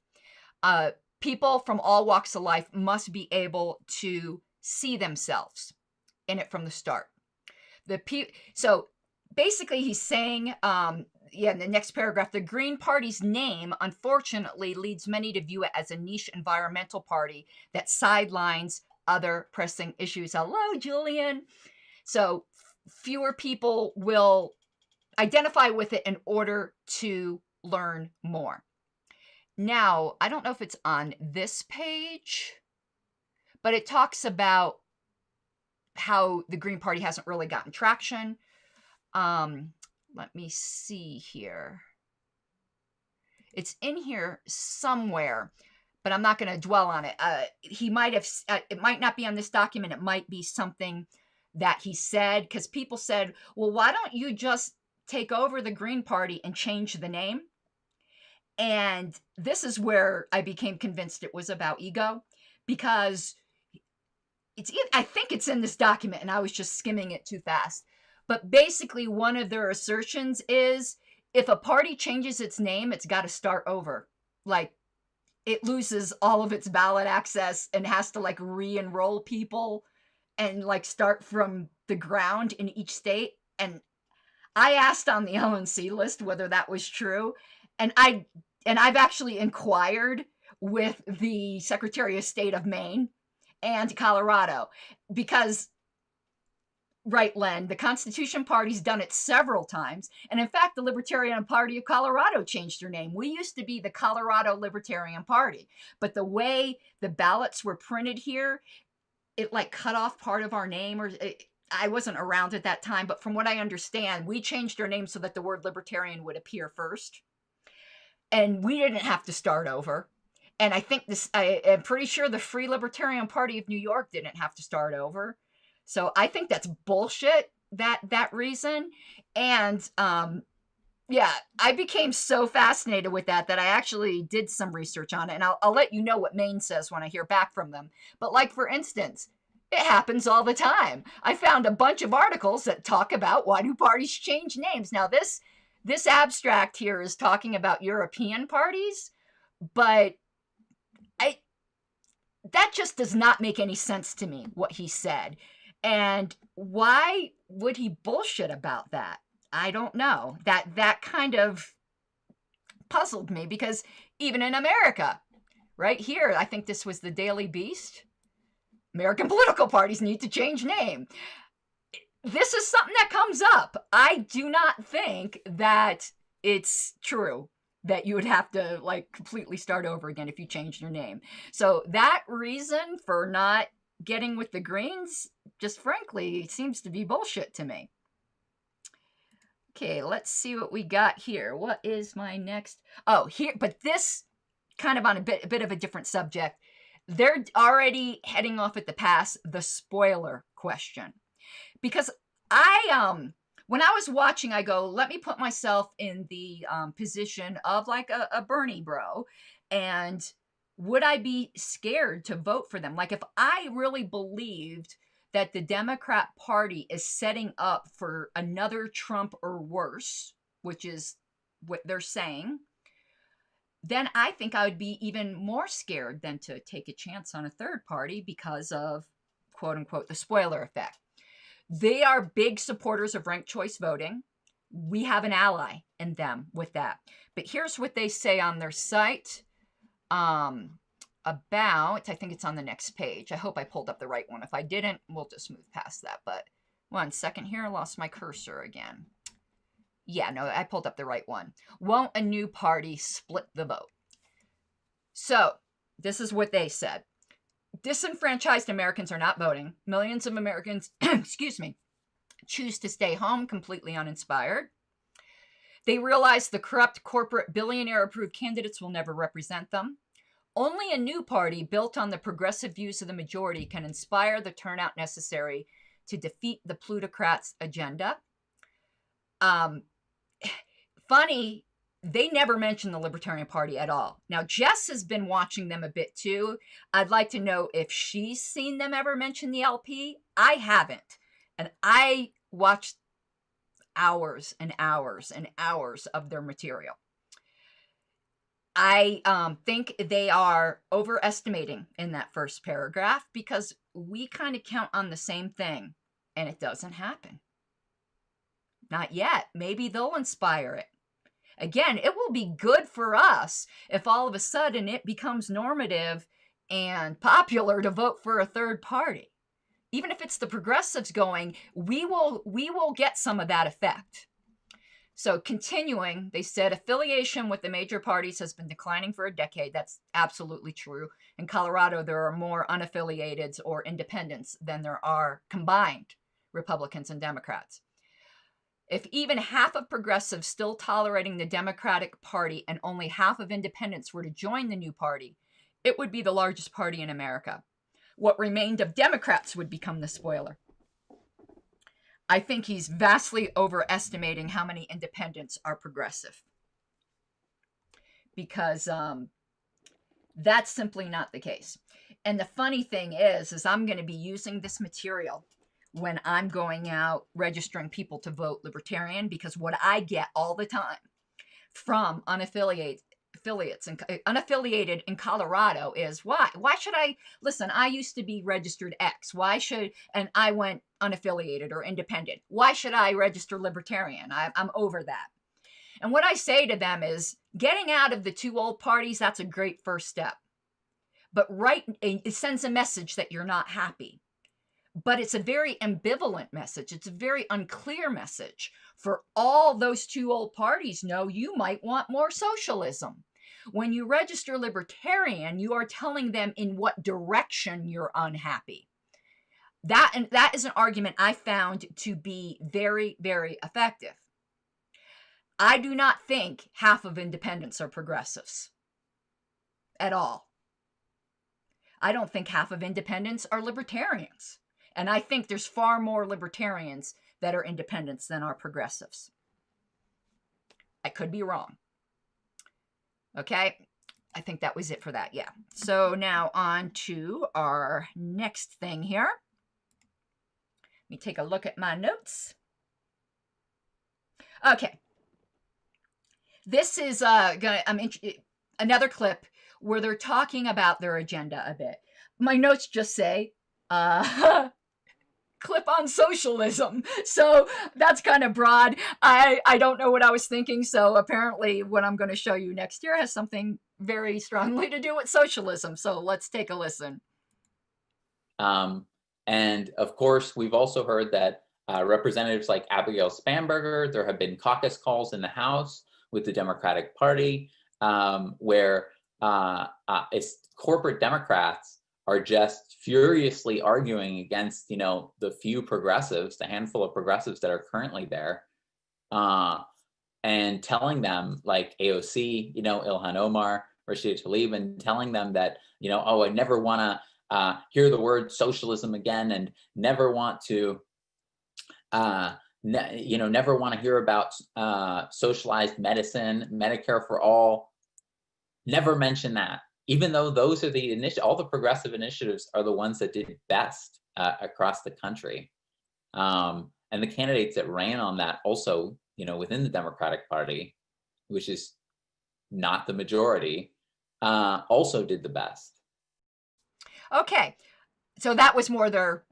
People from all walks of life must be able to see themselves in it from the start. So basically he's saying, in the next paragraph, the Green Party's name, unfortunately, leads many to view it as a niche environmental party that sidelines other pressing issues. Hello, Julian. So fewer people will identify with it in order to learn more. Now, I don't know if it's on this page, but it talks about how the Green Party hasn't really gotten traction. Let me see here. It's in here somewhere, but I'm not going to dwell on it. He might have, it might not be on this document. It might be something that he said, because people said, well, why don't you just take over the Green Party and change the name? And this is where I became convinced it was about ego, because I think it's in this document and I was just skimming it too fast. But basically one of their assertions is if a party changes its name, it's got to start over. Like it loses all of its ballot access and has to like re-enroll people and like start from the ground in each state. And I asked on the LNC list whether that was true. And I've actually inquired with the Secretary of State of Maine and Colorado, because, right, Len, the Constitution Party's done it several times. And in fact, the Libertarian Party of Colorado changed their name. We used to be the Colorado Libertarian Party, but the way the ballots were printed here, it like cut off part of our name, or I wasn't around at that time, but from what I understand, we changed our name so that the word libertarian would appear first. and we didn't have to start over. And I think I am pretty sure the Free Libertarian Party of New York didn't have to start over. So I think that's bullshit, that reason. And yeah, I became so fascinated with that I actually did some research on it. And I'll let you know what Maine says when I hear back from them. But like, for instance, it happens all the time. I found a bunch of articles that talk about why do parties change names. Now, this abstract here is talking about European parties, but that just does not make any sense to me, what he said. And why would he bullshit about that? I don't know. That kind of puzzled me, because even in America, right here, I think this was the Daily Beast, American political parties need to change name. This is something that comes up. I do not think that it's true that you would have to like completely start over again if you changed your name. So that reason for not getting with the Greens, just frankly, seems to be bullshit to me. Okay, let's see what we got here. What is my next? Oh, here, but this kind of on a bit of a different subject. They're already heading off at the pass, the spoiler question. Because when I was watching, I go, let me put myself in the position of like a Bernie bro. And would I be scared to vote for them? Like, if I really believed that the Democrat Party is setting up for another Trump or worse, which is what they're saying, then I think I would be even more scared than to take a chance on a third party because of, quote unquote, the spoiler effect. They are big supporters of ranked choice voting. We have an ally in them with that. But here's what they say on their site about, I think it's on the next page. I hope I pulled up the right one. If I didn't, we'll just move past that. But 1 second here, I lost my cursor again. Yeah, no, I pulled up the right one. Won't a new party split the vote? So this is what they said. Disenfranchised Americans are not voting. Millions of Americans, excuse me, choose to stay home completely uninspired. They realize the corrupt corporate billionaire-approved candidates will never represent them. Only a new party built on the progressive views of the majority can inspire the turnout necessary to defeat the plutocrats' agenda. Funny, they never mention the Libertarian Party at all. Now, Jess has been watching them a bit too. I'd like to know if she's seen them ever mention the LP. I haven't. And I watched hours and hours and hours of their material. I think they are overestimating in that first paragraph, because we kind of count on the same thing and it doesn't happen. Not yet. Maybe they'll inspire it. Again, it will be good for us if all of a sudden it becomes normative and popular to vote for a third party. Even if it's the progressives going, we will get some of that effect. So continuing, they said affiliation with the major parties has been declining for a decade. That's absolutely true. In Colorado, there are more unaffiliated or independents than there are combined Republicans and Democrats. If even half of progressives still tolerating the Democratic Party and only half of independents were to join the new party, it would be the largest party in America. What remained of Democrats would become the spoiler. I think he's vastly overestimating how many independents are progressive, because that's simply not the case. And the funny thing is I'm going to be using this material when I'm going out registering people to vote Libertarian, because what I get all the time from unaffiliated in Colorado is, why should I listen? I used to be registered X. And I went unaffiliated or independent. Why should I register Libertarian? I'm over that. And what I say to them is, getting out of the two old parties, that's a great first step. But it sends a message that you're not happy. But it's a very ambivalent message. It's a very unclear message. For all those two old parties know, you might want more socialism. When you register Libertarian, you are telling them in what direction you're unhappy. That is an argument I found to be very, very effective. I do not think half of independents are progressives at all. I don't think half of independents are libertarians. And I think there's far more libertarians that are independents than are progressives. I could be wrong. Okay, I think that was it for that, yeah. So now on to our next thing here. Let me take a look at my notes. Okay. This is another clip where they're talking about their agenda a bit. My notes just say, clip on socialism. So that's kind of broad. I don't know what I was thinking. So apparently what I'm going to show you next year has something very strongly to do with socialism. So let's take a listen. And of course, we've also heard that representatives like Abigail Spanberger, there have been caucus calls in the House with the Democratic Party where corporate Democrats are just furiously arguing against, the few progressives, the handful of progressives that are currently there, and telling them, like AOC, Ilhan Omar, Rashida Tlaib, and telling them that, oh, I never want to hear the word socialism again, and never want to, never want to hear about socialized medicine, Medicare for all. Never mention that. Even though those are all the progressive initiatives are the ones that did best across the country. And the candidates that ran on that also, within the Democratic Party, which is not the majority, also did the best. Okay, so that was more their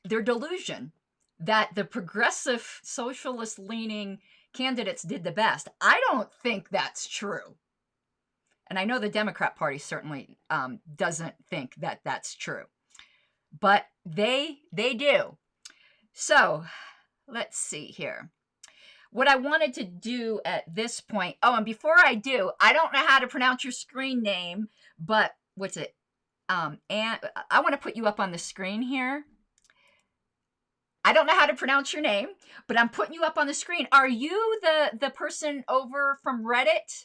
delusion that the progressive socialist leaning candidates did the best. I don't think that's true. And I know the Democrat Party certainly doesn't think that that's true, but they do. So let's see here. What I wanted to do at this point, and before I do, I don't know how to pronounce your screen name, but what's it? And I want to put you up on the screen here. I don't know how to pronounce your name, but I'm putting you up on the screen. Are you the person over from Reddit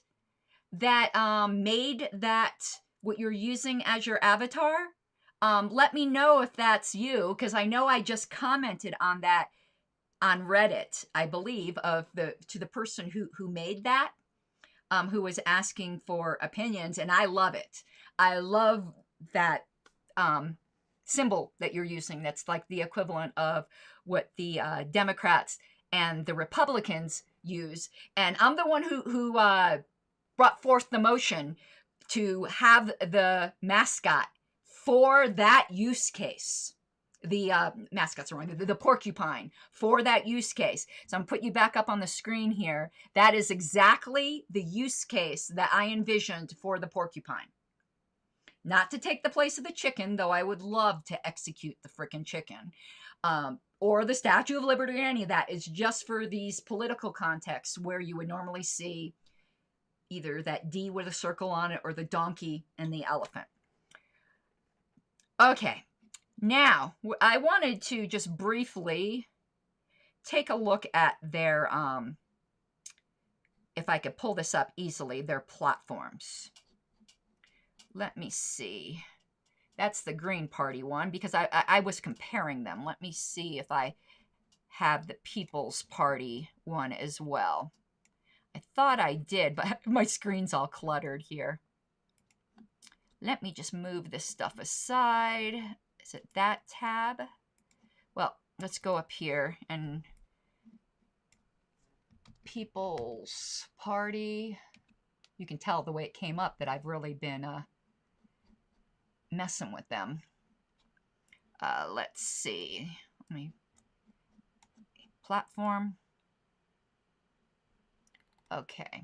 that made that what you're using as your avatar? Let me know if that's you, because I know I just commented on that on Reddit, I believe, to the person who made that, who was asking for opinions, and I love it. I love that symbol that you're using. That's like the equivalent of what the Democrats and the Republicans use, and I'm the one who brought forth the motion to have the mascot for that use case. The mascots are wrong, the porcupine for that use case. So I'm putting you back up on the screen here. That is exactly the use case that I envisioned for the porcupine. Not to take the place of the chicken, though I would love to execute the frickin' chicken. Or the Statue of Liberty, or any of that. It's just for these political contexts where you would normally see either that D with a circle on it or the donkey and the elephant. Okay, now I wanted to just briefly take a look at their, if I could pull this up easily, their platforms. Let me see. That's the Green Party one, because I was comparing them. Let me see if I have the People's Party one as well. I thought I did, but my screen's all cluttered here. Let me just move this stuff aside. Is it that tab? Well, let's go up here and People's Party. You can tell the way it came up that I've really been messing with them. Let's see. Let me platform. Okay.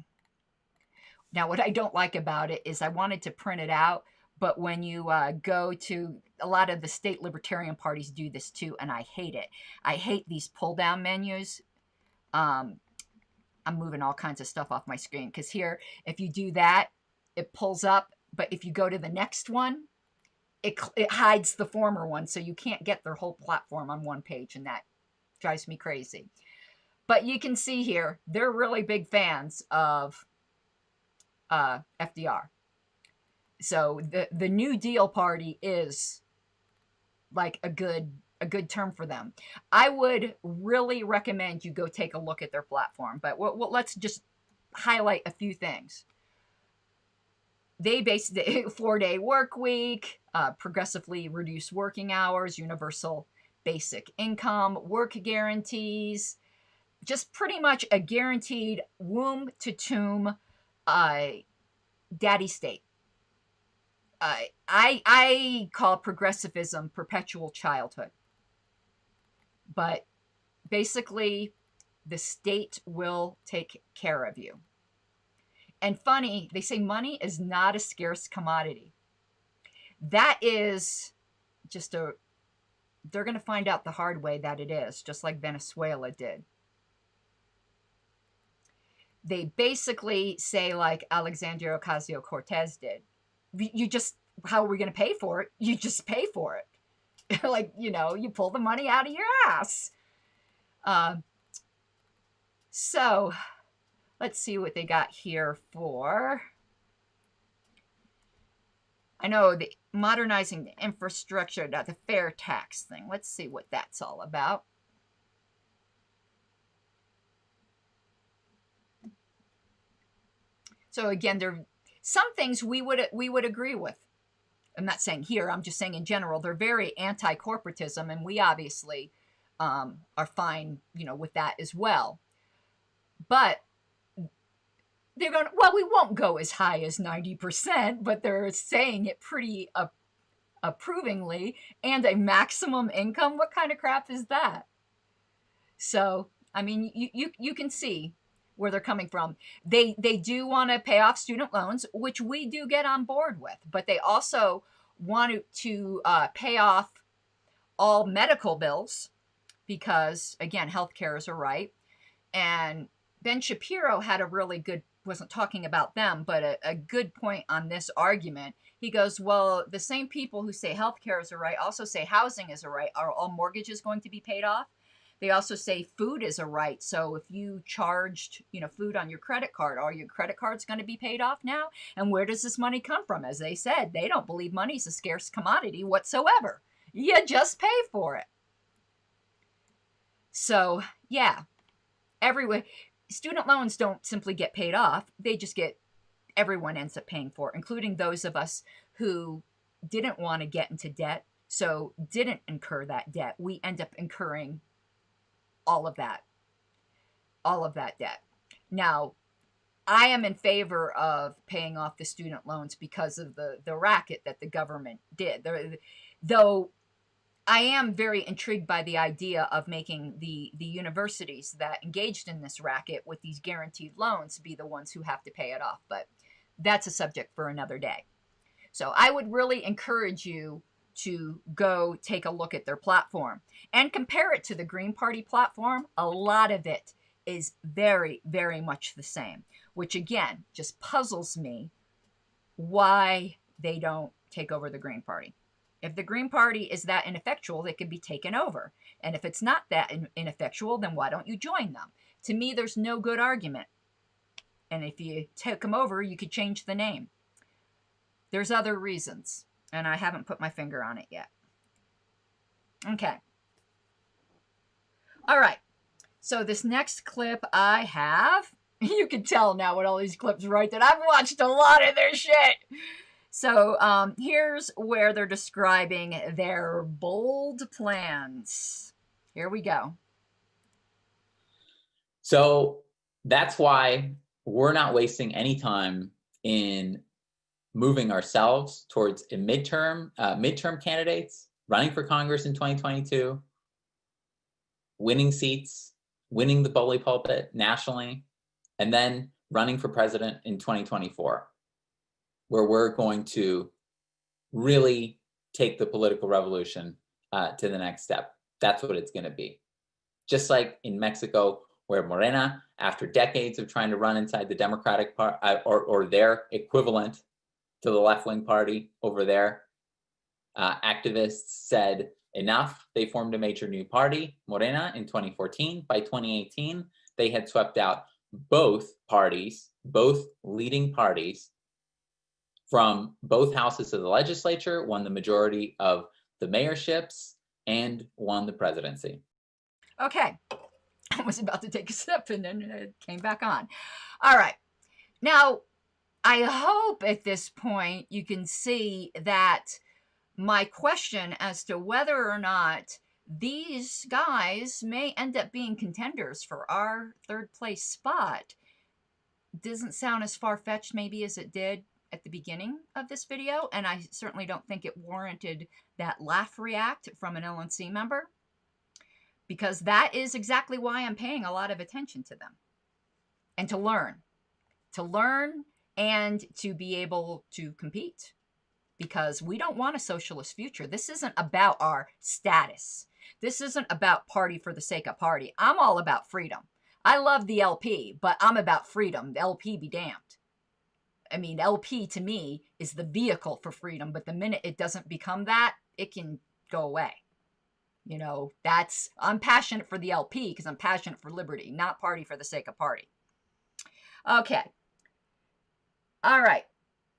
Now, what I don't like about it is I wanted to print it out, but when you go to, a lot of the state libertarian parties do this too, and I hate it. I hate these pull-down menus. I'm moving all kinds of stuff off my screen, because here, if you do that, it pulls up, but if you go to the next one, it hides the former one, so you can't get their whole platform on one page, and that drives me crazy. But you can see here, they're really big fans of FDR. So the New Deal Party is like a good term for them. I would really recommend you go take a look at their platform. But let's just highlight a few things. They basically 4-day work week, progressively reduced working hours, universal basic income, work guarantees, just pretty much a guaranteed womb to tomb daddy state. I call progressivism perpetual childhood. But basically, the state will take care of you. And funny, they say money is not a scarce commodity. That is just they're going to find out the hard way that it is, just like Venezuela did. They basically say, like Alexandria Ocasio-Cortez did, you just, how are we going to pay for it? You just pay for it. Like, you know, you pull the money out of your ass. So let's see what they got here for. I know the modernizing the infrastructure, the fair tax thing. Let's see what that's all about. So again, there are some things we would agree with. I'm not saying here, I'm just saying in general, they're very anti-corporatism, and we obviously are fine, you know, with that as well. But they're going, well, we won't go as high as 90%, but they're saying it pretty approvingly, and a maximum income. What kind of crap is that? So, I mean, you can see where they're coming from. They do want to pay off student loans, which we do get on board with, but they also want to pay off all medical bills because, again, healthcare is a right. And Ben Shapiro had a really good, wasn't talking about them, but a good point on this argument. He goes, well, the same people who say healthcare is a right also say housing is a right. Are all mortgages going to be paid off? They also say food is a right. So if you charged, you know, food on your credit card, are your credit cards going to be paid off now? And where does this money come from? As they said, they don't believe money is a scarce commodity whatsoever. You just pay for it. So, yeah, everywhere. Student loans don't simply get paid off. They just get, everyone ends up paying for it, including those of us who didn't want to get into debt, so didn't incur that debt. We end up incurring all of that debt. Now, I am in favor of paying off the student loans because of the racket that the government did. Though I am very intrigued by the idea of making the universities that engaged in this racket with these guaranteed loans be the ones who have to pay it off. But that's a subject for another day. So I would really encourage you to go take a look at their platform and compare it to the Green Party platform. A lot of it is very, very much the same, which again, just puzzles me why they don't take over the Green Party. If the Green Party is that ineffectual, they could be taken over. And if it's not that ineffectual, then why don't you join them? To me, there's no good argument. And if you take them over, you could change the name. There's other reasons, and I haven't put my finger on it yet. Okay. All right. So this next clip I have, you can tell now with all these clips, right, that I've watched a lot of their shit. So here's where they're describing their bold plans. Here we go. So that's why we're not wasting any time in moving ourselves towards a midterm candidates, running for Congress in 2022, winning seats, winning the bully pulpit nationally, and then running for president in 2024, where we're going to really take the political revolution to the next step. That's what it's going to be. Just like in Mexico, where Morena, after decades of trying to run inside the Democratic Party or their equivalent to the left-wing party over there, activists said, enough. They formed a major new party, Morena, in 2014. By 2018, they had swept out both parties, both leading parties from both houses of the legislature, won the majority of the mayorships, and won the presidency. Okay. I was about to take a sip and then it came back on. All right. Now, I hope at this point you can see that my question as to whether or not these guys may end up being contenders for our third place spot doesn't sound as far-fetched maybe as it did at the beginning of this video, and I certainly don't think it warranted that laugh react from an LNC member, because that is exactly why I'm paying a lot of attention to them, and to learn and to be able to compete, because we don't want a socialist future. This isn't about our status. This isn't about party for the sake of party. I'm all about freedom. I love the LP, but I'm about freedom. The LP be damned. I mean, LP to me is the vehicle for freedom, but the minute it doesn't become that, it can go away. You know, I'm passionate for the LP because I'm passionate for liberty, not party for the sake of party. Okay. All right.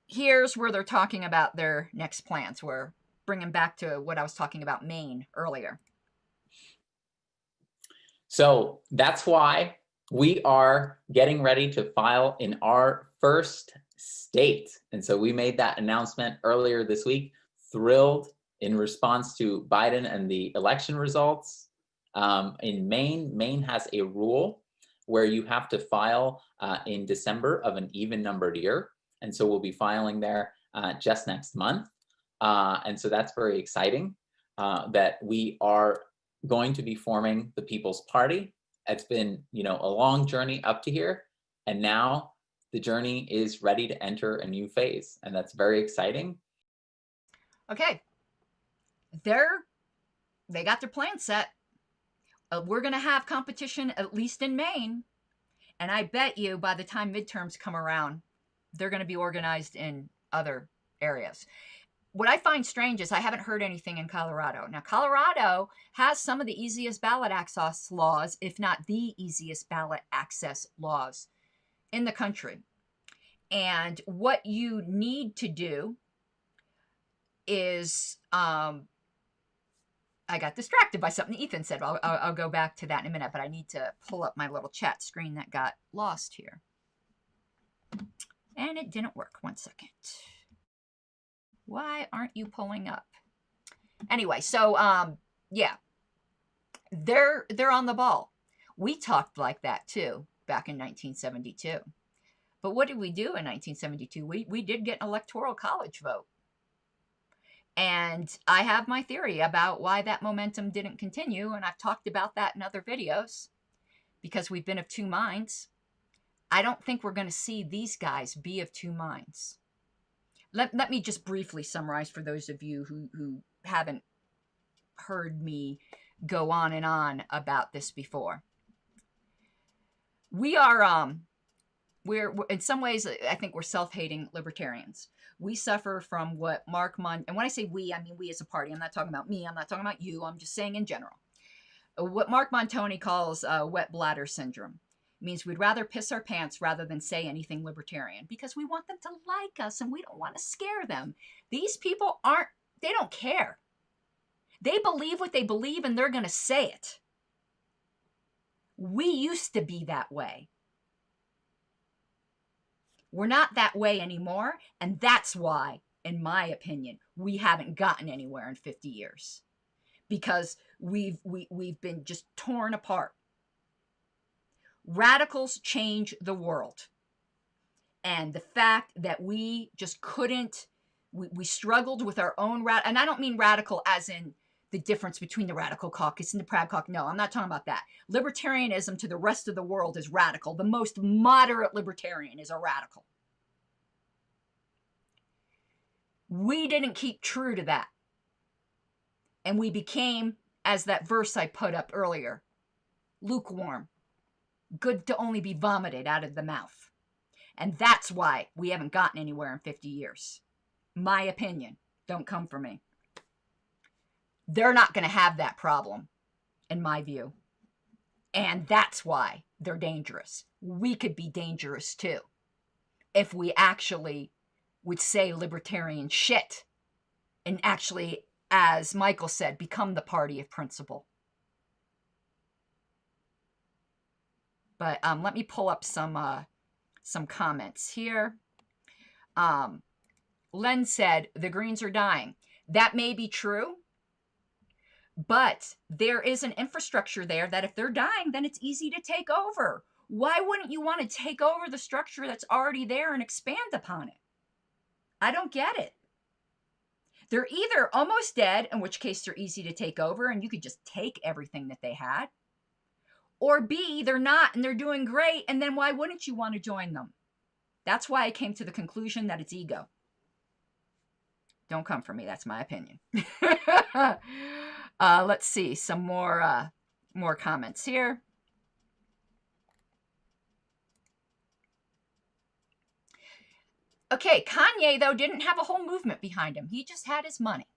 Here's where they're talking about their next plans. We're bringing back to what I was talking about Maine earlier. So that's why we are getting ready to file in our first state. And so we made that announcement earlier this week. Thrilled in response to Biden and the election results. In Maine, Maine has a rule where you have to file in December of an even numbered year. And so we'll be filing there just next month. And so that's very exciting that we are going to be forming the People's Party. It's been, you know, a long journey up to here. And now the journey is ready to enter a new phase. And that's very exciting. Okay. They got their plan set. We're going to have competition, at least in Maine. And I bet you by the time midterms come around, they're going to be organized in other areas. What I find strange is I haven't heard anything in Colorado. Now, Colorado has some of the easiest ballot access laws, if not the easiest ballot access laws in the country. And what you need to do is, I got distracted by something Ethan said. I'll go back to that in a minute, but I need to pull up my little chat screen that got lost here. And it didn't work. 1 second. Why aren't you pulling up? Anyway, so yeah, they're on the ball. We talked like that too back in 1972. But what did we do in 1972? We did get an electoral college vote. And I have my theory about why that momentum didn't continue, and I've talked about that in other videos because we've been of two minds. I don't think we're going to see these guys be of two minds. Let me just briefly summarize for those of you who haven't heard me go on and on about this before. We're in some ways, I think we're self-hating libertarians. We suffer from what and when I say we, I mean we as a party. I'm not talking about me. I'm not talking about you. I'm just saying in general. What Mark Montoni calls wet bladder syndrome. It means we'd rather piss our pants rather than say anything libertarian because we want them to like us and we don't want to scare them. These people they don't care. They believe what they believe and they're going to say it. We used to be that way. We're not that way anymore, and that's why, in my opinion, we haven't gotten anywhere in 50 years. Because we've been just torn apart. Radicals change the world. And the fact that we just couldn't, we struggled with our own, and I don't mean radical as in the difference between the radical caucus and the proud caucus. No, I'm not talking about that. Libertarianism to the rest of the world is radical. The most moderate libertarian is a radical. We didn't keep true to that. And we became, as that verse I put up earlier, lukewarm. Good to only be vomited out of the mouth. And that's why we haven't gotten anywhere in 50 years. My opinion. Don't come for me. They're not going to have that problem, in my view. And that's why they're dangerous. We could be dangerous too if we actually would say libertarian shit and actually, as Michael said, become the party of principle. But let me pull up some comments here. Len said, the Greens are dying. That may be true, but there is an infrastructure there that if they're dying, then it's easy to take over. Why wouldn't you want to take over the structure that's already there and expand upon it? I don't get it. They're either almost dead, in which case they're easy to take over and you could just take everything that they had, or B, they're not and they're doing great, and then why wouldn't you want to join them? That's why I came to the conclusion that it's ego. Don't come for me. That's my opinion. Let's see some more comments here. Okay, Kanye, though, didn't have a whole movement behind him. He just had his money.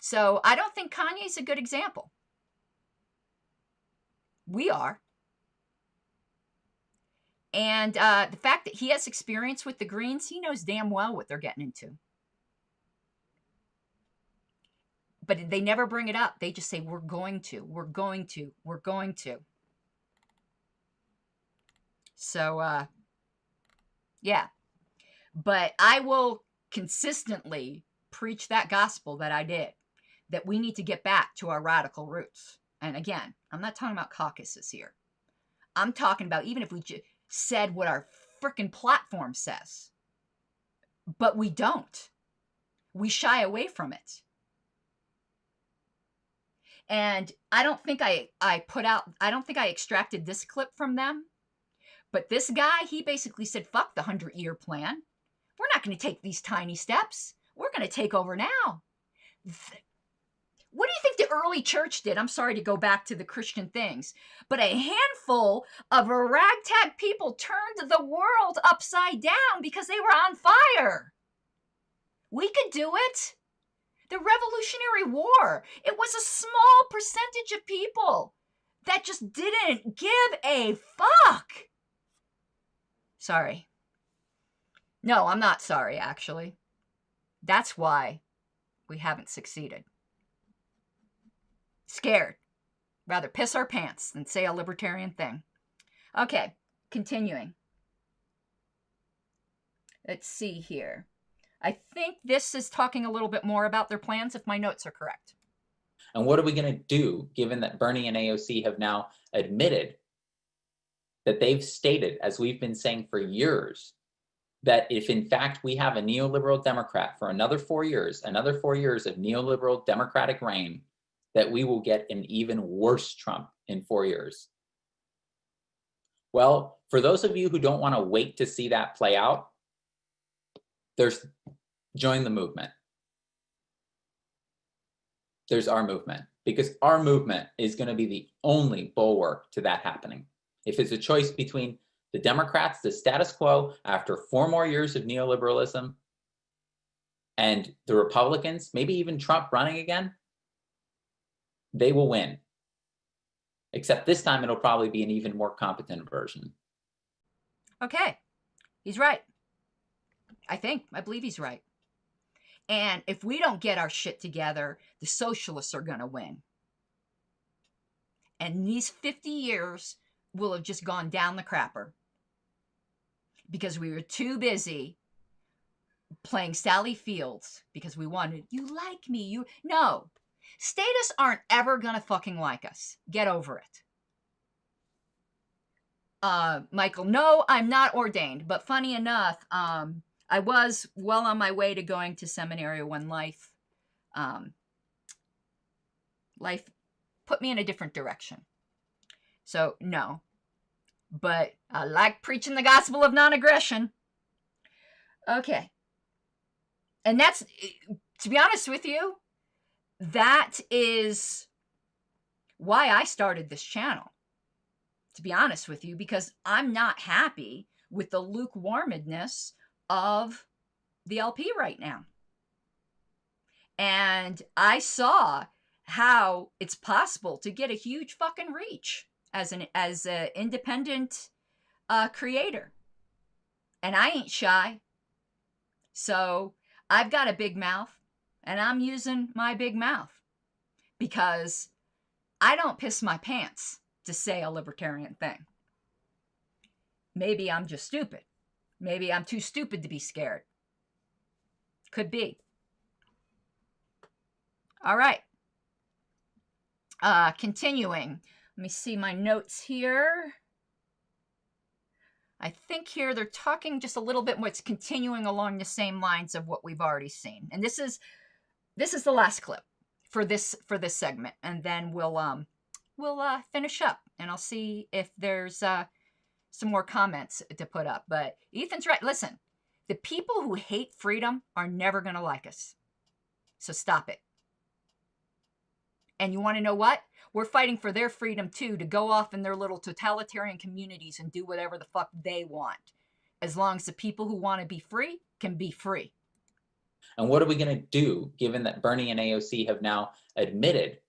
So I don't think Kanye's a good example. We are. And the fact that he has experience with the Greens, he knows damn well what they're getting into. But they never bring it up. They just say, we're going to, we're going to, we're going to. So, yeah. But I will consistently preach that gospel that I did, that we need to get back to our radical roots. And again, I'm not talking about caucuses here. I'm talking about even if we said what our frickin' platform says. But we don't. We shy away from it. And I don't think I don't think I extracted this clip from them. But this guy, he basically said, fuck the 100-year plan. We're not going to take these tiny steps. We're going to take over now. What do you think the early church did? I'm sorry to go back to the Christian things, but a handful of ragtag people turned the world upside down because they were on fire. We could do it. The Revolutionary War, it was a small percentage of people that just didn't give a fuck. Sorry. No, I'm not sorry, actually. That's why we haven't succeeded. Scared. Rather piss our pants than say a libertarian thing. Okay, continuing. Let's see here. I think this is talking a little bit more about their plans, if my notes are correct. And what are we going to do, given that Bernie and AOC have now admitted that they've stated, as we've been saying for years, that if in fact we have a neoliberal Democrat for another 4 years of neoliberal Democratic reign, that we will get an even worse Trump in 4 years. Well, for those of you who don't want to wait to see that play out, join the movement. There's our movement, because our movement is going to be the only bulwark to that happening. If it's a choice between the Democrats, the status quo, after 4 more years of neoliberalism, and the Republicans, maybe even Trump running again, they will win. Except this time it'll probably be an even more competent version. Okay, he's right. I believe he's right. And if we don't get our shit together, the socialists are going to win. And these 50 years will have just gone down the crapper. Because we were too busy playing Sally Fields because we wanted, you like me, No. Statists aren't ever going to fucking like us. Get over it. Michael, no, I'm not ordained. But funny enough, I was well on my way to going to seminary when life put me in a different direction. So, no. But I like preaching the gospel of non-aggression. Okay. And that's, to be honest with you, that is why I started this channel. To be honest with you, because I'm not happy with the lukewarmness of the LP right now. And I saw how it's possible to get a huge fucking reach as an independent creator. And I ain't shy. So I've got a big mouth, and I'm using my big mouth because I don't piss my pants to say a libertarian thing. Maybe I'm just stupid. Maybe I'm too stupid to be scared. Could be. All right. Continuing. Let me see my notes here. I think here they're talking just a little bit more. It's continuing along the same lines of what we've already seen. And this is the last clip for this segment, and then we'll finish up, and I'll see if there's some more comments to put up. But Ethan's right. Listen, the people who hate freedom are never going to like us. So stop it. And you want to know what? We're fighting for their freedom too, to go off in their little totalitarian communities and do whatever the fuck they want. As long as the people who want to be free can be free. And what are we going to do, given that Bernie and AOC have now admitted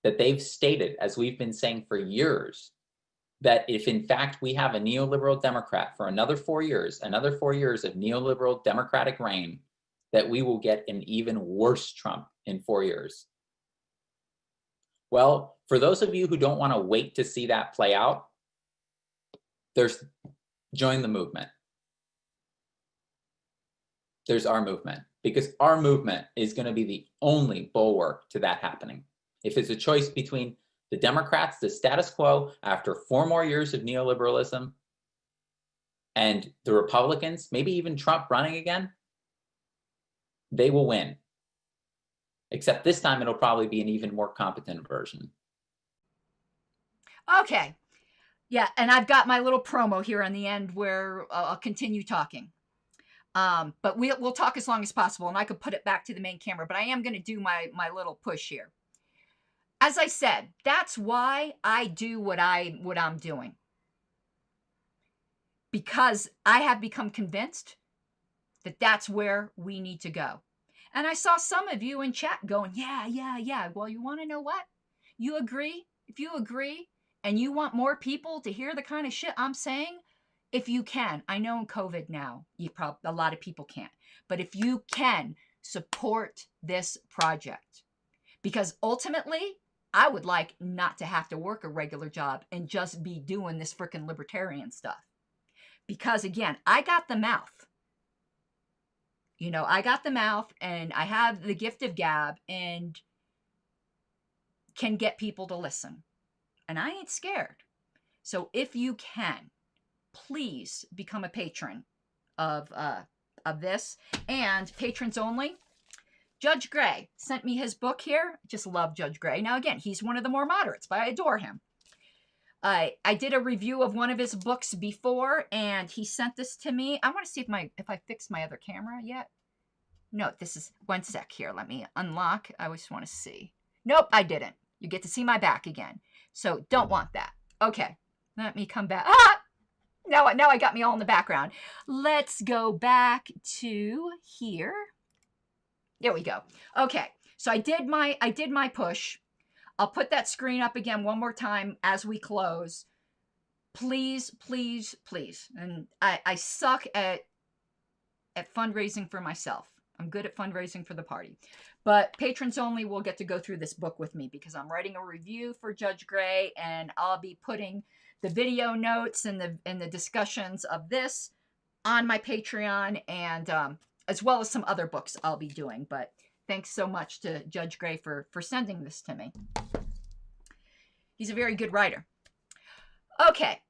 that they've stated, as we've been saying for years, that if in fact we have a neoliberal Democrat for another 4 years of neoliberal Democratic reign, that we will get an even worse Trump in 4 years. Well, for those of you who don't want to wait to see that play out, join the movement. There's our movement, because our movement is going to be the only bulwark to that happening. If it's a choice between the Democrats, the status quo, after 4 more years of neoliberalism, and the Republicans, maybe even Trump running again, they will win. Except this time it'll probably be an even more competent version. Okay. Yeah, and I've got my little promo here on the end where I'll continue talking. But we'll talk as long as possible, and I could put it back to the main camera, but I am going to do my little push here. As I said, that's why I do what I'm doing. Because I have become convinced that that's where we need to go. And I saw some of you in chat going, yeah. Well, you want to know what? You agree? If you agree and you want more people to hear the kind of shit I'm saying, if you can, I know in COVID now, a lot of people can't. But if you can, support this project. Because ultimately, I would like not to have to work a regular job and just be doing this freaking libertarian stuff. Because again, I got the mouth. I got the mouth, and I have the gift of gab, and can get people to listen. And I ain't scared. So if you can, please become a patron of this. And patrons only. Judge Gray sent me his book here. Just love Judge Gray. Now again, he's one of the more moderates, but I adore him. I did a review of one of his books before, and he sent this to me. I want to see if I fixed my other camera yet. No, this is one sec here. Let me unlock. I just want to see. Nope, I didn't. You get to see my back again. So don't want that. Okay, let me come back. Now I got me all in the background. Let's go back to here. There we go. Okay, so I did my push. I'll put that screen up again one more time as we close. Please, please, please. And I suck at fundraising for myself. I'm good at fundraising for the party. But patrons only will get to go through this book with me, because I'm writing a review for Judge Gray, and I'll be putting the video notes and the discussions of this on my Patreon, and as well as some other books I'll be doing. But thanks so much to Judge Gray for sending this to me. He's a very good writer. Okay.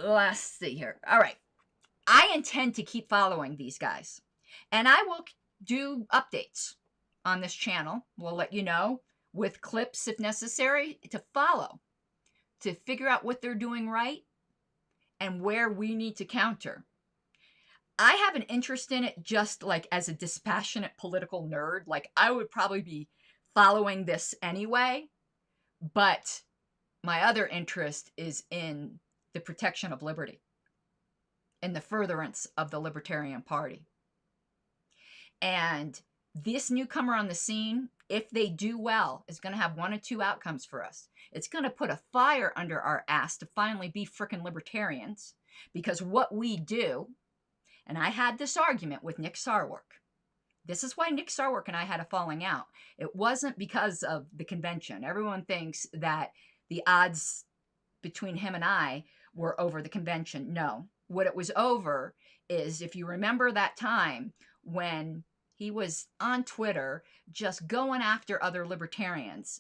Let's see here. All right. I intend to keep following these guys, and I will do updates on this channel. We'll let you know with clips if necessary to follow, to figure out what they're doing right and where we need to counter. I have an interest in it just like as a dispassionate political nerd. Like, I would probably be following this anyway, but my other interest is in the protection of liberty, in the furtherance of the Libertarian Party. And this newcomer on the scene, if they do well, is going to have one of two outcomes for us. It's going to put a fire under our ass to finally be frickin' libertarians, because what we do, and I had this argument with Nick Sarwark. This is why Nick Sarwark and I had a falling out. It wasn't because of the convention. Everyone thinks that the odds between him and I were over the convention. No. What it was over is, if you remember that time when he was on Twitter just going after other libertarians,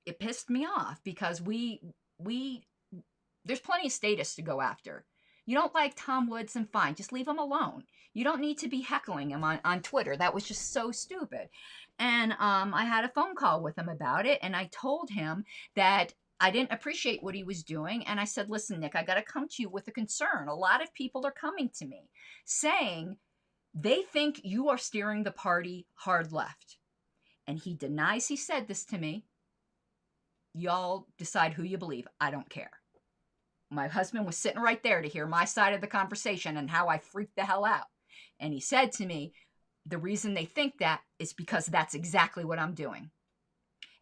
it pissed me off, because there's plenty of statists to go after. You don't like Tom Woods, and fine, just leave him alone. You don't need to be heckling him on Twitter. That was just so stupid. And I had a phone call with him about it, and I told him that I didn't appreciate what he was doing. And I said, listen, Nick, I got to come to you with a concern. A lot of people are coming to me saying they think you are steering the party hard left. And he denies he said this to me. Y'all decide who you believe. I don't care. My husband was sitting right there to hear my side of the conversation and how I freaked the hell out. And he said to me, the reason they think that is because that's exactly what I'm doing.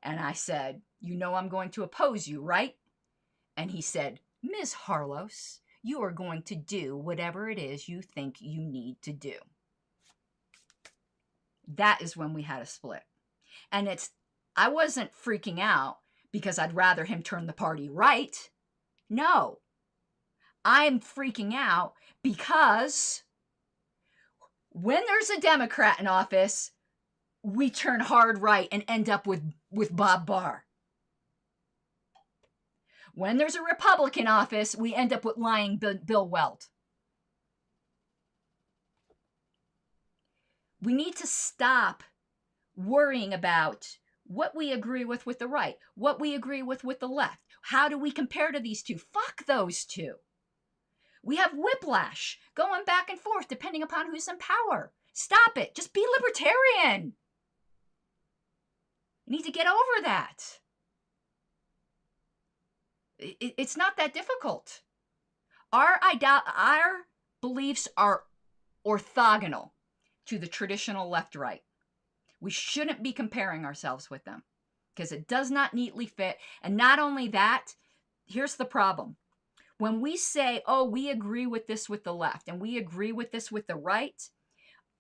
And I said, you know I'm going to oppose you, right? And he said, Ms. Harlos, you are going to do whatever it is you think you need to do. That is when we had a split. And I wasn't freaking out because I'd rather him turn the party right. No. I'm freaking out because when there's a Democrat in office, we turn hard right and end up with Bob Barr. When there's a Republican office, we end up with lying Bill Weld. We need to stop worrying about what we agree with the right, what we agree with the left. How do we compare to these two? Fuck those two. We have whiplash going back and forth depending upon who's in power. Stop it. Just be libertarian. You need to get over that. It's not that difficult. Our beliefs are orthogonal to the traditional left-right. We shouldn't be comparing ourselves with them because it does not neatly fit. And not only that, here's the problem. When we say, oh, we agree with this with the left and we agree with this with the right,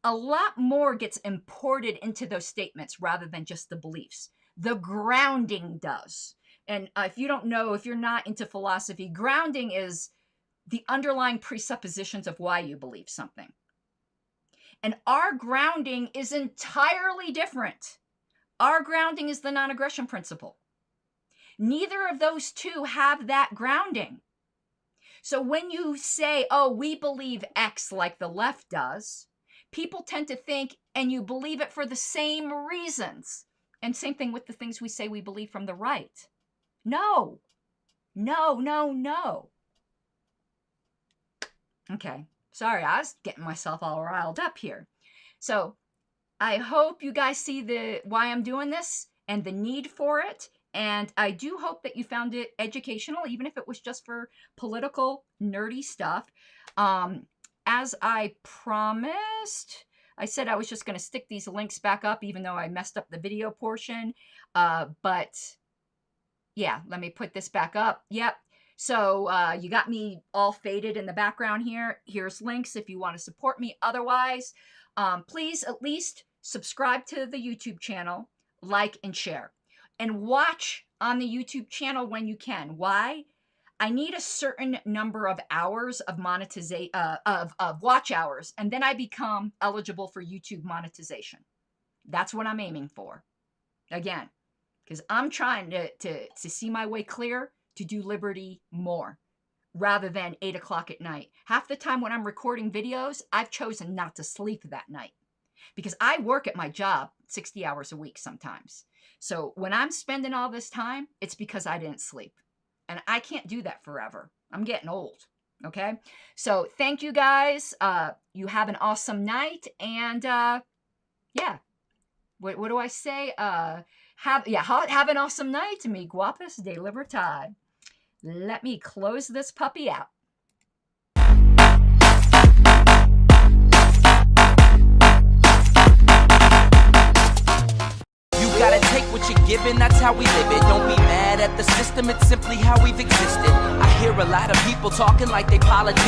a lot more gets imported into those statements rather than just the beliefs. The grounding does. And if you don't know, if you're not into philosophy, grounding is the underlying presuppositions of why you believe something. And our grounding is entirely different. Our grounding is the non-aggression principle. Neither of those two have that grounding. So when you say, oh, we believe X like the left does, people tend to think, and you believe it for the same reasons. And same thing with the things we say we believe from the right. No. No, no, no. Okay. Sorry, I was getting myself all riled up here. So I hope you guys see why I'm doing this and the need for it. And I do hope that you found it educational, even if it was just for political, nerdy stuff. As I promised, I said I was just going to stick these links back up, even though I messed up the video portion. But yeah, let me put this back up. Yep. So you got me all faded in the background here. Here's links if you want to support me. Otherwise, please at least subscribe to the YouTube channel, like and share. And watch on the YouTube channel when you can. Why? I need a certain number of hours of monetization, of watch hours, and then I become eligible for YouTube monetization. That's what I'm aiming for. Again, because I'm trying to see my way clear to do liberty more rather than 8 o'clock at night. Half the time when I'm recording videos, I've chosen not to sleep that night because I work at my job 60 hours a week sometimes. So when I'm spending all this time, it's because I didn't sleep. And I can't do that forever. I'm getting old. Okay? So thank you guys. You have an awesome night. And yeah. What do I say? Have an awesome night. Mi guapas de libertad. Let me close this puppy out. people talking like they politics.